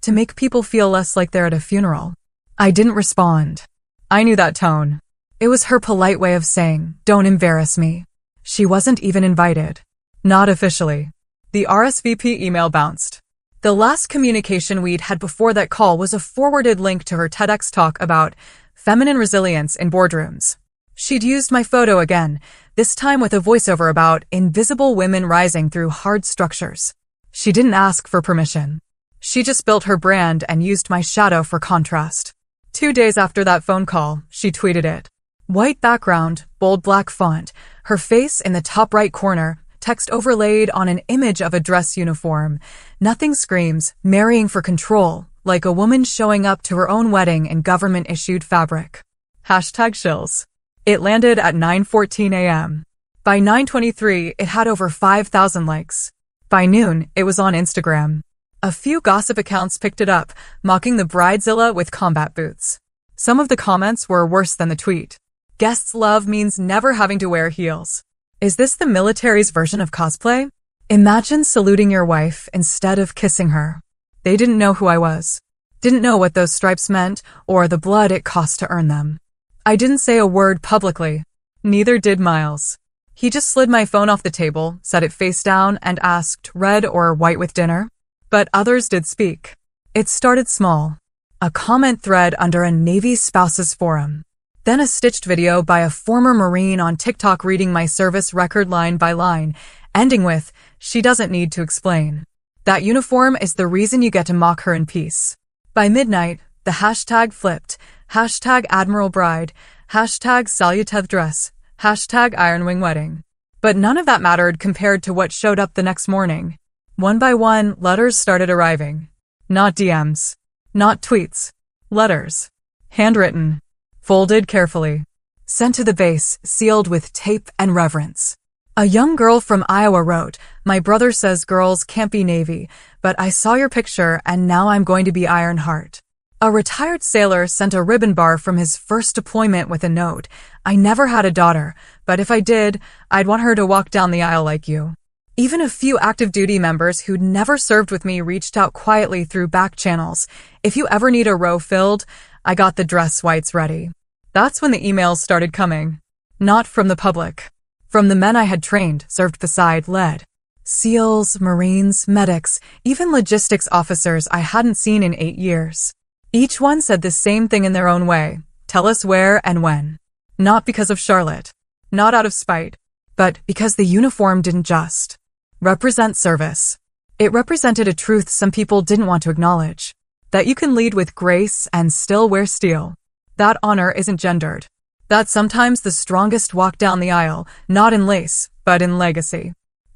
Speaker 1: to make people feel less like they're at a funeral." I didn't respond. I knew that tone. It was her polite way of saying, "Don't embarrass me." She wasn't even invited. Not officially. The RSVP email bounced. The last communication we'd had before that call was a forwarded link to her TEDx talk about feminine resilience in boardrooms. She'd used my photo again, this time with a voiceover about invisible women rising through hard structures. She didn't ask for permission. She just built her brand and used my shadow for contrast. 2 days after that phone call, she tweeted it. White background, bold black font, her face in the top right corner, text overlaid on an image of a dress uniform. Nothing screams, marrying for control, like a woman showing up to her own wedding in government-issued fabric. #shills. It landed at 9:14 a.m. By 9:23, it had over 5,000 likes. By noon, it was on Instagram. A few gossip accounts picked it up, mocking the bridezilla with combat boots. Some of the comments were worse than the tweet. Guests' love means never having to wear heels. Is this the military's version of cosplay? Imagine saluting your wife instead of kissing her. They didn't know who I was. Didn't know what those stripes meant or the blood it cost to earn them. I didn't say a word publicly. Neither did Miles. He just slid my phone off the table, set it face down, and asked, red or white with dinner? But others did speak. It started small. A comment thread under a Navy spouses forum. Then a stitched video by a former Marine on TikTok reading my service record line by line, ending with, she doesn't need to explain. That uniform is the reason you get to mock her in peace. By midnight, the hashtag flipped, hashtag Admiral Bride, hashtag Salutev Dress, hashtag Iron Wing Wedding. But none of that mattered compared to what showed up the next morning. One by one, letters started arriving. Not DMs. Not tweets. Letters. Handwritten. Folded carefully. Sent to the base, sealed with tape and reverence. A young girl from Iowa wrote, my brother says girls can't be Navy, but I saw your picture and now I'm going to be Iron Heart. A retired sailor sent a ribbon bar from his first deployment with a note, I never had a daughter, but if I did, I'd want her to walk down the aisle like you. Even a few active duty members who'd never served with me reached out quietly through back channels. If you ever need a row filled, I got the dress whites ready. That's when the emails started coming. Not from the public. From the men I had trained, served beside, led. SEALs, Marines, medics, even logistics officers I hadn't seen in 8 years. Each one said the same thing in their own way. Tell us where and when. Not because of Charlotte. Not out of spite. But because the uniform didn't just represent service. It represented a truth some people didn't want to acknowledge. That you can lead with grace and still wear steel. That honor isn't gendered. That sometimes the strongest walk down the aisle, not in lace, but in legacy.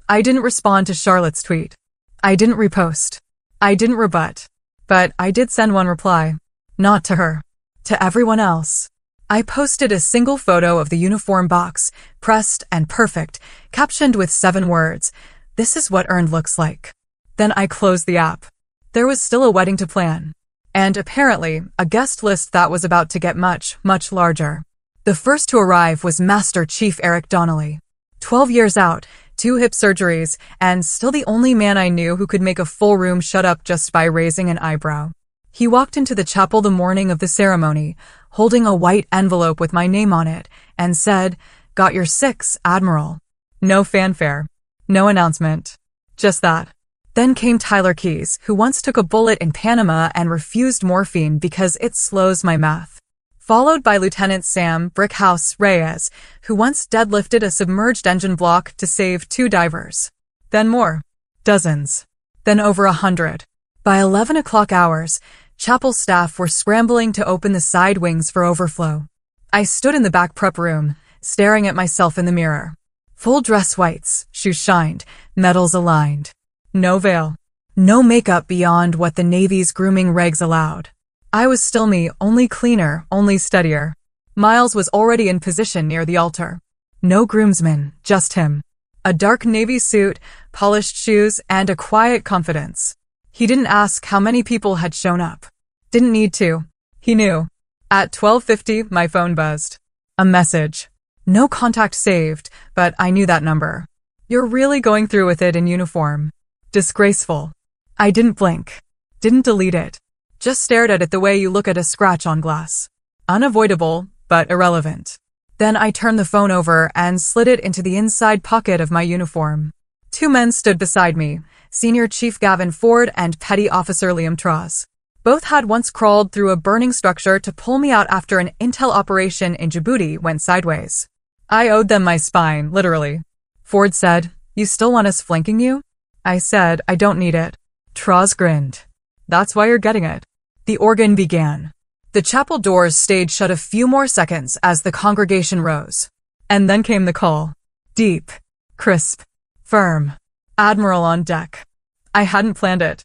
Speaker 1: I didn't respond to Charlotte's tweet. I didn't repost. I didn't rebut. But I did send one reply. Not to her. To everyone else. I posted a single photo of the uniform box, pressed and perfect, captioned with 7 words. This is what earned looks like. Then I closed the app. There was still a wedding to plan. And apparently, a guest list that was about to get much, much larger. The first to arrive was Master Chief Eric Donnelly. 12 years out, 2 hip surgeries, and still the only man I knew who could make a full room shut up just by raising an eyebrow. He walked into the chapel the morning of the ceremony, holding a white envelope with my name on it, and said, Got your 6, Admiral. No fanfare. No announcement. Just that. Then came Tyler Keys, who once took a bullet in Panama and refused morphine because it slows my math. Followed by Lieutenant Sam Brickhouse Reyes, who once deadlifted a submerged engine block to save 2 divers. Then more. Dozens. Then over 100. By 11 o'clock hours, chapel staff were scrambling to open the side wings for overflow. I stood in the back prep room, staring at myself in the mirror. Full dress whites, shoes shined, medals aligned. No veil. No makeup beyond what the Navy's grooming regs allowed. I was still me, only cleaner, only steadier. Miles was already in position near the altar. No groomsman, just him. A dark navy suit, polished shoes, and a quiet confidence. He didn't ask how many people had shown up. Didn't need to. He knew. At 12:50, my phone buzzed. A message. No contact saved, but I knew that number. You're really going through with it in uniform. Disgraceful. I didn't blink. Didn't delete it. Just stared at it the way you look at a scratch on glass. Unavoidable, but irrelevant. Then I turned the phone over and slid it into the inside pocket of my uniform. 2 men stood beside me, Senior Chief Gavin Ford and Petty Officer Liam Tross. Both had once crawled through a burning structure to pull me out after an intel operation in Djibouti went sideways. I owed them my spine, literally. Ford said, You still want us flanking you? I said, I don't need it. Tross grinned. That's why you're getting it. The organ began. The chapel doors stayed shut a few more seconds as the congregation rose. And then came the call. Deep. Crisp. Firm. Admiral on deck. I hadn't planned it.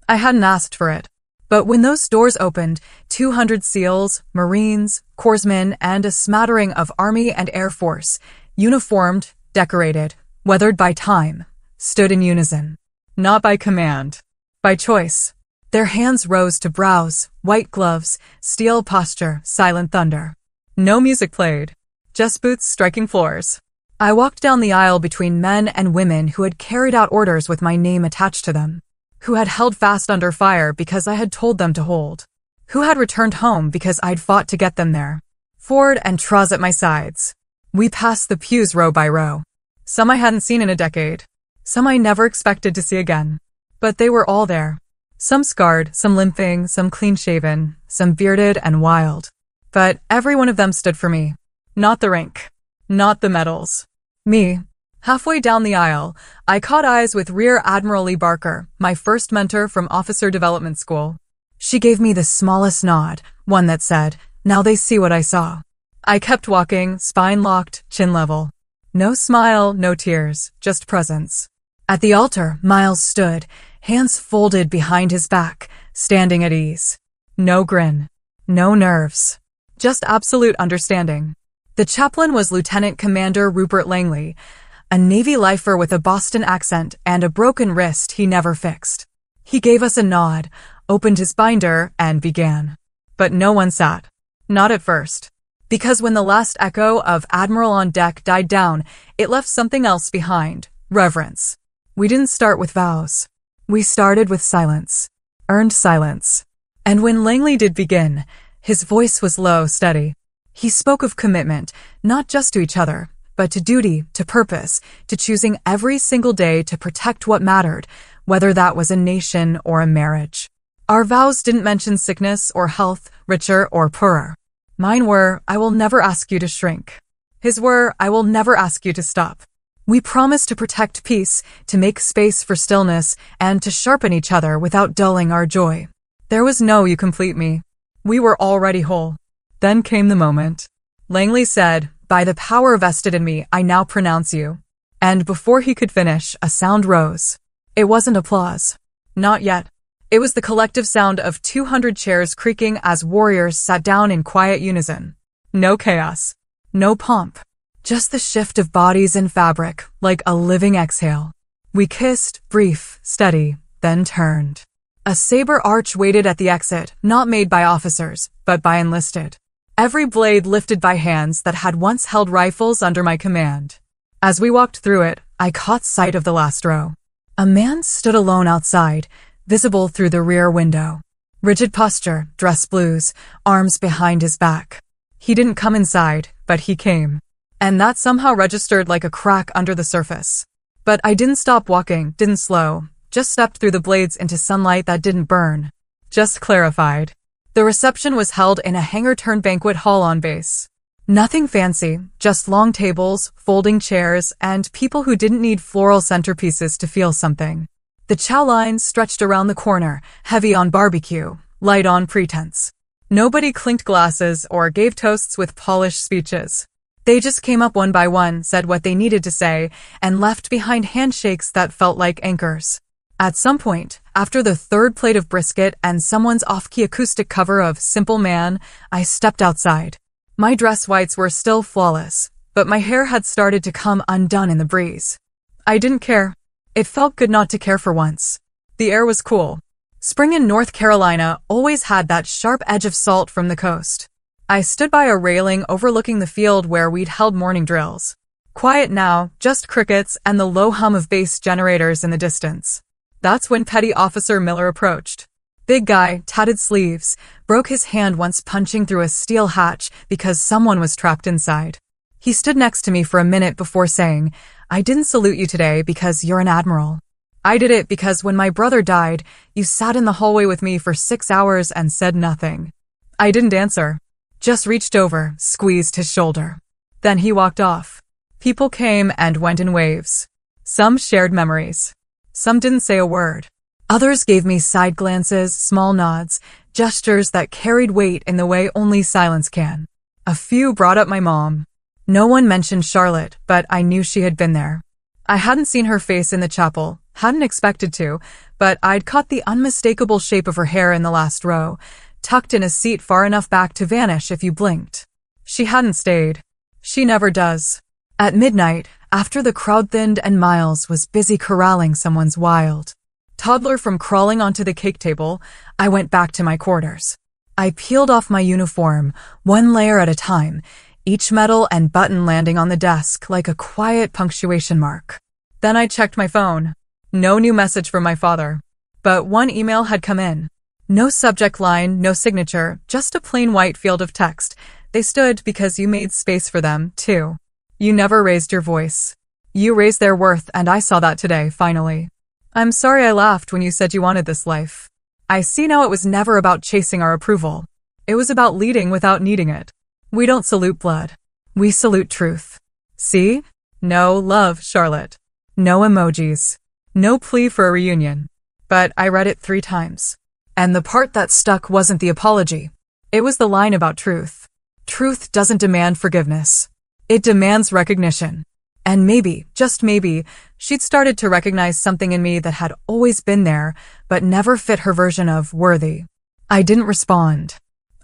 Speaker 1: I hadn't asked for it. But when those doors opened, 200 SEALs, Marines, Corpsmen, and a smattering of Army and Air Force, uniformed, decorated, weathered by time, stood in unison. Not by command. By choice. Their hands rose to brows, white gloves, steel posture, silent thunder. No music played. Just boots striking floors. I walked down the aisle between men and women who had carried out orders with my name attached to them. Who had held fast under fire because I had told them to hold. who had returned home because I'd fought to get them there. Ford and Troz at my sides. We passed the pews row by row. Some I hadn't seen in a decade. Some I never expected to see again. But they were all there. Some scarred, some limping, some clean-shaven, some bearded and wild. But every one of them stood for me. Not the rank. Not the medals. Me. Halfway down the aisle, I caught eyes with Rear Admiral Lee Barker, my first mentor from Officer Development School. She gave me the smallest nod, one that said, "Now they see what I saw." I kept walking, spine locked, chin level. No smile, no tears, just presence. At the altar, Miles stood, hands folded behind his back, standing at ease. No grin. No nerves. Just absolute understanding. The chaplain was Lieutenant Commander Rupert Langley, a Navy lifer with a Boston accent and a broken wrist he never fixed. He gave us a nod, opened his binder, and began. But no one sat. Not at first. Because when the last echo of Admiral on Deck died down, it left something else behind. Reverence. We didn't start with vows. We started with silence. Earned silence. And when Langley did begin, his voice was low, steady. He spoke of commitment, not just to each other, but to duty, to purpose, to choosing every single day to protect what mattered, whether that was a nation or a marriage. Our vows didn't mention sickness or health, richer or poorer. Mine were, "I will never ask you to shrink." His were, "I will never ask you to stop." We promised to protect peace, to make space for stillness, and to sharpen each other without dulling our joy. There was no "you complete me." We were already whole. Then came the moment. Langley said, "By the power vested in me, I now pronounce you." And before he could finish, a sound rose. It wasn't applause. Not yet. It was the collective sound of 200 chairs creaking as warriors sat down in quiet unison. No chaos. No pomp. Just the shift of bodies and fabric, like a living exhale. We kissed, brief, steady, then turned. A saber arch waited at the exit, not made by officers, but by enlisted. Every blade lifted by hands that had once held rifles under my command. As we walked through it, I caught sight of the last row. A man stood alone outside, visible through the rear window. Rigid posture, dress blues, arms behind his back. He didn't come inside, but he came. And that somehow registered like a crack under the surface. But I didn't stop walking, didn't slow, just stepped through the blades into sunlight that didn't burn. Just clarified. The reception was held in a hangar-turned banquet hall on base. Nothing fancy, just long tables, folding chairs, and people who didn't need floral centerpieces to feel something. The chow lines stretched around the corner, heavy on barbecue, light on pretense. Nobody clinked glasses or gave toasts with polished speeches. They just came up one by one, said what they needed to say, and left behind handshakes that felt like anchors. At some point, after the third plate of brisket and someone's off-key acoustic cover of Simple Man, I stepped outside. My dress whites were still flawless, but my hair had started to come undone in the breeze. I didn't care. It felt good not to care for once. The air was cool. Spring in North Carolina always had that sharp edge of salt from the coast. I stood by a railing overlooking the field where we'd held morning drills. Quiet now, just crickets and the low hum of base generators in the distance. That's when Petty Officer Miller approached. Big guy, tatted sleeves, broke his hand once punching through a steel hatch because someone was trapped inside. He stood next to me for a minute before saying, "I didn't salute you today because you're an admiral. I did it because when my brother died, you sat in the hallway with me for 6 hours and said nothing." I didn't answer. Just reached over, squeezed his shoulder. Then he walked off. People came and went in waves. Some shared memories. Some didn't say a word. Others gave me side glances, small nods, gestures that carried weight in the way only silence can. A few brought up my mom. No one mentioned Charlotte, but I knew she had been there. I hadn't seen her face in the chapel, hadn't expected to, but I'd caught the unmistakable shape of her hair in the last row, tucked in a seat far enough back to vanish if you blinked. She hadn't stayed. She never does. At midnight, after the crowd thinned and Miles was busy corralling someone's wild toddler from crawling onto the cake table, I went back to my quarters. I peeled off my uniform, one layer at a time, each medal and button landing on the desk like a quiet punctuation mark. Then I checked my phone. No new message from my father. But one email had come in. No subject line, no signature, just a plain white field of text. They stood because you made space for them, too. You never raised your voice. You raised their worth, and I saw that today, finally. I'm sorry I laughed when you said you wanted this life. I see now it was never about chasing our approval. It was about leading without needing it. We don't salute blood. We salute truth. See? No love, Charlotte. No emojis. No plea for a reunion. But I read it 3 times. And the part that stuck wasn't the apology. It was the line about truth. Truth doesn't demand forgiveness. It demands recognition. And maybe, just maybe, she'd started to recognize something in me that had always been there, but never fit her version of worthy. I didn't respond.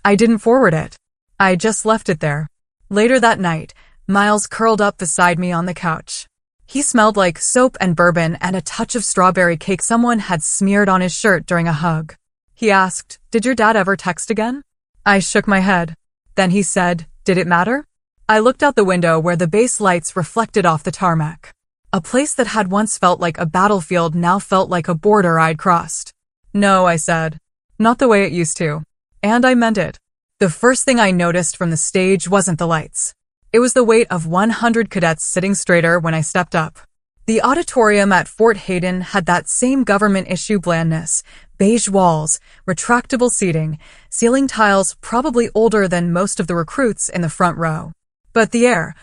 Speaker 1: I didn't forward it. I just left it there. Later that night, Miles curled up beside me on the couch. He smelled like soap and bourbon and a touch of strawberry cake someone had smeared on his shirt during a hug. He asked, "Did your dad ever text again?" I shook my head. Then he said, "Did it matter?" I looked out the window where the base lights reflected off the tarmac. A place that had once felt like a battlefield now felt like a border I'd crossed. "No," I said. "Not the way it used to." And I meant it. The first thing I noticed from the stage wasn't the lights. It was the weight of 100 cadets sitting straighter when I stepped up. The auditorium at Fort Hayden had that same government-issue blandness, beige walls, retractable seating, ceiling tiles probably older than most of the recruits in the front row. But the air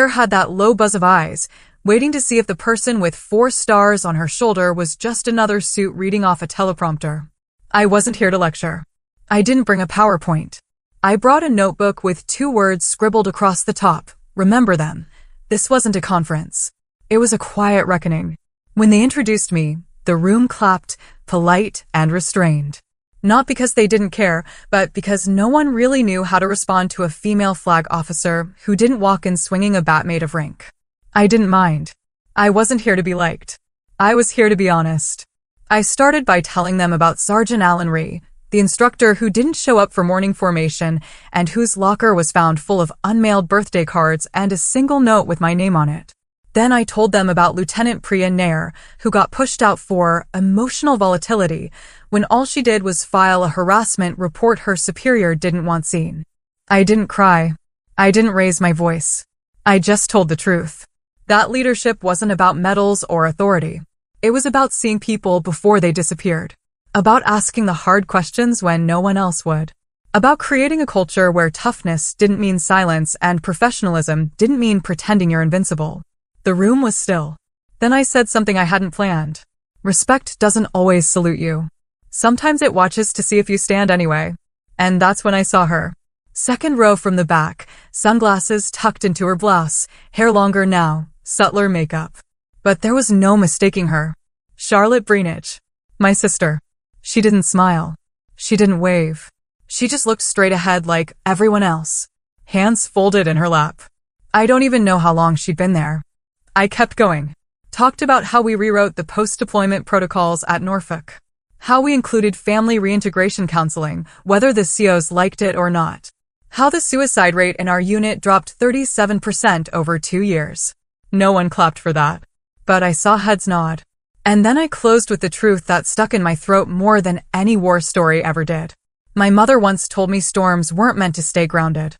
Speaker 1: had that low buzz of eyes, waiting to see if the person with 4 stars on her shoulder was just another suit reading off a teleprompter. I wasn't here to lecture. I didn't bring a PowerPoint. I brought a notebook with 2 words scribbled across the top. Remember them. This wasn't a conference. It was a quiet reckoning. When they introduced me, the room clapped, polite and restrained. Not because they didn't care, but because no one really knew how to respond to a female flag officer who didn't walk in swinging a bat made of rink. I didn't mind. I wasn't here to be liked. I was here to be honest. I started by telling them about Sergeant Alan Ree, the instructor who didn't show up for morning formation and whose locker was found full of unmailed birthday cards and a single note with my name on it. Then I told them about Lieutenant Priya Nair, who got pushed out for emotional volatility when all she did was file a harassment report her superior didn't want seen. I didn't cry. I didn't raise my voice. I just told the truth. That leadership wasn't about medals or authority. It was about seeing people before they disappeared. About asking the hard questions when no one else would. About creating a culture where toughness didn't mean silence and professionalism didn't mean pretending you're invincible. The room was still. Then I said something I hadn't planned. Respect doesn't always salute you. Sometimes it watches to see if you stand anyway. And that's when I saw her. Second row from the back, sunglasses tucked into her blouse, hair longer now, subtler makeup. But there was no mistaking her. Charlotte Breenidge. My sister. She didn't smile. She didn't wave. She just looked straight ahead like everyone else. Hands folded in her lap. I don't even know how long she'd been there. I kept going. Talked about how we rewrote the post-deployment protocols at Norfolk. How we included family reintegration counseling, whether the COs liked it or not. How the suicide rate in our unit dropped 37% over 2 years. No one clapped for that. But I saw heads nod. And then I closed with the truth that stuck in my throat more than any war story ever did. My mother once told me storms weren't meant to stay grounded.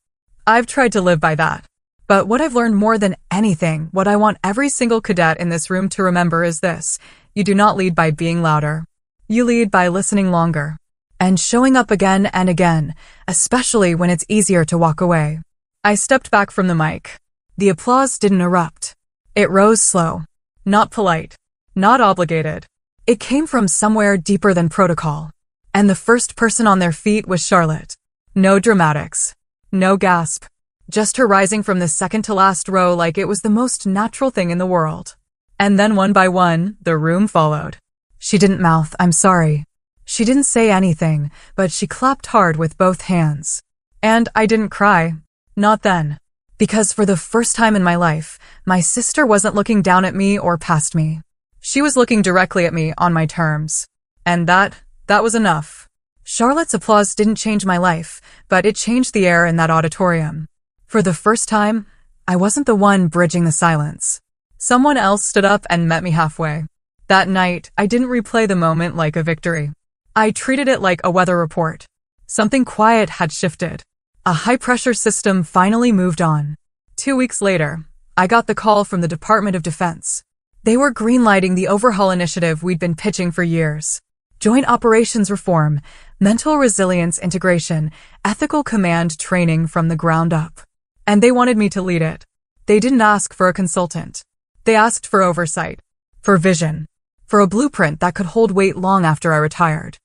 Speaker 1: I've tried to live by that. But what I've learned more than anything, what I want every single cadet in this room to remember is this: you do not lead by being louder. You lead by listening longer. And showing up again and again, especially when it's easier to walk away. I stepped back from the mic. The applause didn't erupt. It rose slow. Not polite. Not obligated. It came from somewhere deeper than protocol. And the first person on their feet was Charlotte. No dramatics. No gasp. Just her rising from the second to last row like it was the most natural thing in the world. And then one by one, the room followed. She didn't mouth, "I'm sorry." She didn't say anything, but she clapped hard with both hands. And I didn't cry. Not then. Because for the first time in my life, my sister wasn't looking down at me or past me. She was looking directly at me on my terms. And that was enough. Charlotte's applause didn't change my life, but it changed the air in that auditorium. For the first time, I wasn't the one bridging the silence. Someone else stood up and met me halfway. That night, I didn't replay the moment like a victory. I treated it like a weather report. Something quiet had shifted. A high-pressure system finally moved on. 2 weeks later, I got the call from the Department of Defense. They were greenlighting the overhaul initiative we'd been pitching for years. Joint operations reform, mental resilience integration, ethical command training from the ground up. And they wanted me to lead it. They didn't ask for a consultant. They asked for oversight, for vision, for a blueprint that could hold weight long after I retired.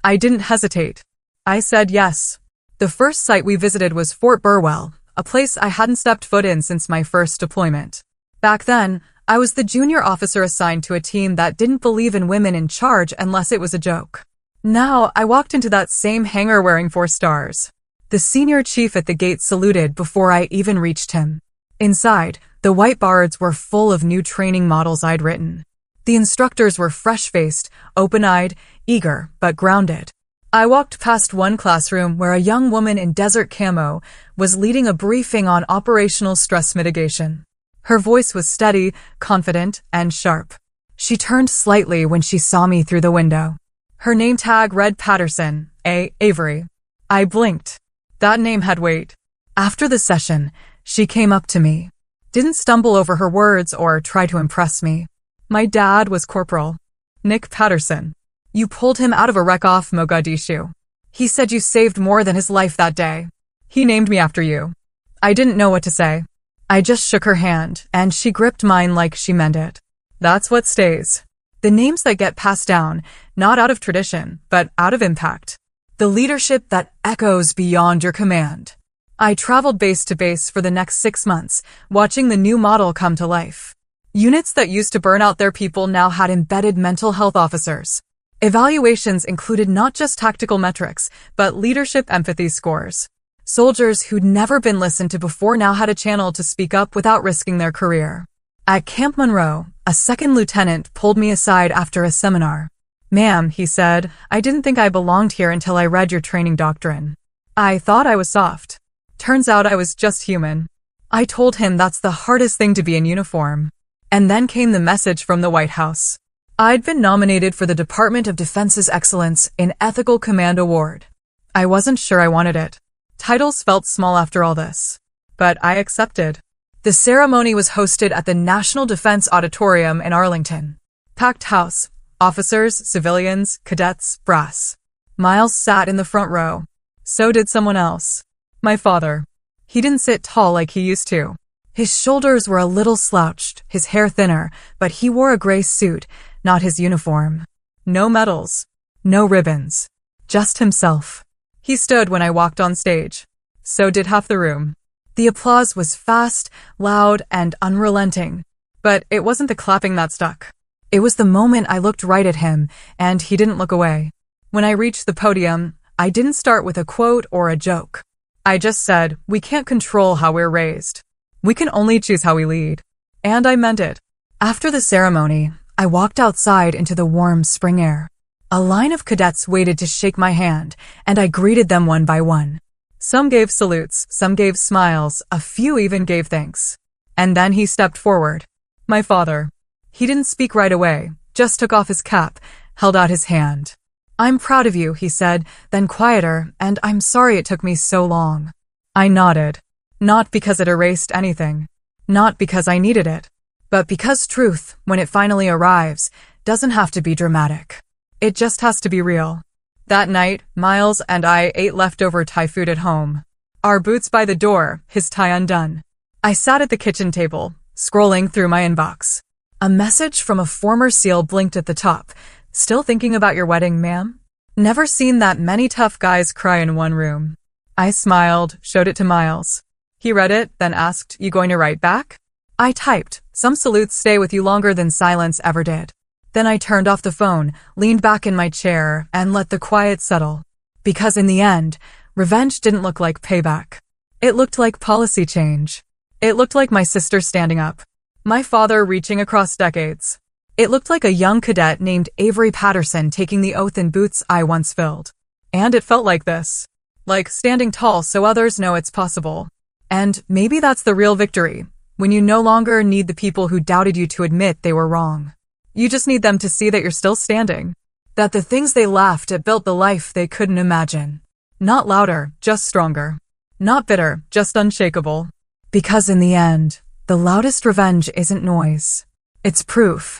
Speaker 1: I didn't hesitate. I said yes. The first site we visited was Fort Burwell, a place I hadn't stepped foot in since my first deployment. Back then, I was the junior officer assigned to a team that didn't believe in women in charge unless it was a joke. Now, I walked into that same hangar wearing 4 stars. The senior chief at the gate saluted before I even reached him. Inside, the whiteboards were full of new training models I'd written. The instructors were fresh-faced, open-eyed, eager, but grounded. I walked past one classroom where a young woman in desert camo was leading a briefing on operational stress mitigation. Her voice was steady, confident, and sharp. She turned slightly when she saw me through the window. Her name tag read Patterson, A. Avery. I blinked. That name had weight. After the session, she came up to me. Didn't stumble over her words or try to impress me. My dad was Corporal Nick Patterson. You pulled him out of a wreck off Mogadishu. He said you saved more than his life that day. He named me after you. I didn't know what to say. I just shook her hand, and she gripped mine like she meant it. That's what stays. The names that get passed down, not out of tradition, but out of impact. The leadership that echoes beyond your command. I traveled base to base for the next 6 months, watching the new model come to life. Units that used to burn out their people now had embedded mental health officers. Evaluations included not just tactical metrics, but leadership empathy scores. Soldiers who'd never been listened to before now had a channel to speak up without risking their career. At Camp Monroe, a second lieutenant pulled me aside after a seminar. "Ma'am," he said, "I didn't think I belonged here until I read your training doctrine. I thought I was soft. Turns out I was just human." I told him that's the hardest thing to be in uniform. And then came the message from the White House. I'd been nominated for the Department of Defense's Excellence in Ethical Command Award. I wasn't sure I wanted it. Titles felt small after all this. But I accepted. The ceremony was hosted at the National Defense Auditorium in Arlington. Packed house. Officers, civilians, cadets, brass. Miles sat in the front row. So did someone else. My father. He didn't sit tall like he used to. His shoulders were a little slouched, his hair thinner, but he wore a gray suit, not his uniform. No medals. No ribbons. Just himself. He stood when I walked on stage. So did half the room. The applause was fast, loud, and unrelenting. But it wasn't the clapping that stuck. It was the moment I looked right at him, and he didn't look away. When I reached the podium, I didn't start with a quote or a joke. I just said, "We can't control how we're raised. We can only choose how we lead." And I meant it. After the ceremony, I walked outside into the warm spring air. A line of cadets waited to shake my hand, and I greeted them one by one. Some gave salutes, some gave smiles, a few even gave thanks. And then he stepped forward. My father. He didn't speak right away, just took off his cap, held out his hand. "I'm proud of you," he said, then quieter, "and I'm sorry it took me so long." I nodded. Not because it erased anything. Not because I needed it. But because truth, when it finally arrives, doesn't have to be dramatic. It just has to be real. That night, Miles and I ate leftover Thai food at home. Our boots by the door, his tie undone. I sat at the kitchen table, scrolling through my inbox. A message from a former SEAL blinked at the top. "Still thinking about your wedding, ma'am? Never seen that many tough guys cry in one room." I smiled, showed it to Miles. He read it, then asked, "You going to write back?" I typed, "Some salutes stay with you longer than silence ever did." Then I turned off the phone, leaned back in my chair, and let the quiet settle. Because in the end, revenge didn't look like payback. It looked like policy change. It looked like my sister standing up. My father reaching across decades. It looked like a young cadet named Avery Patterson taking the oath in boots I once filled. And it felt like this. Like standing tall so others know it's possible. And maybe that's the real victory, when you no longer need the people who doubted you to admit they were wrong. You just need them to see that you're still standing. That the things they laughed at built the life they couldn't imagine. Not louder, just stronger. Not bitter, just unshakable. Because in the end, the loudest revenge isn't noise. It's proof.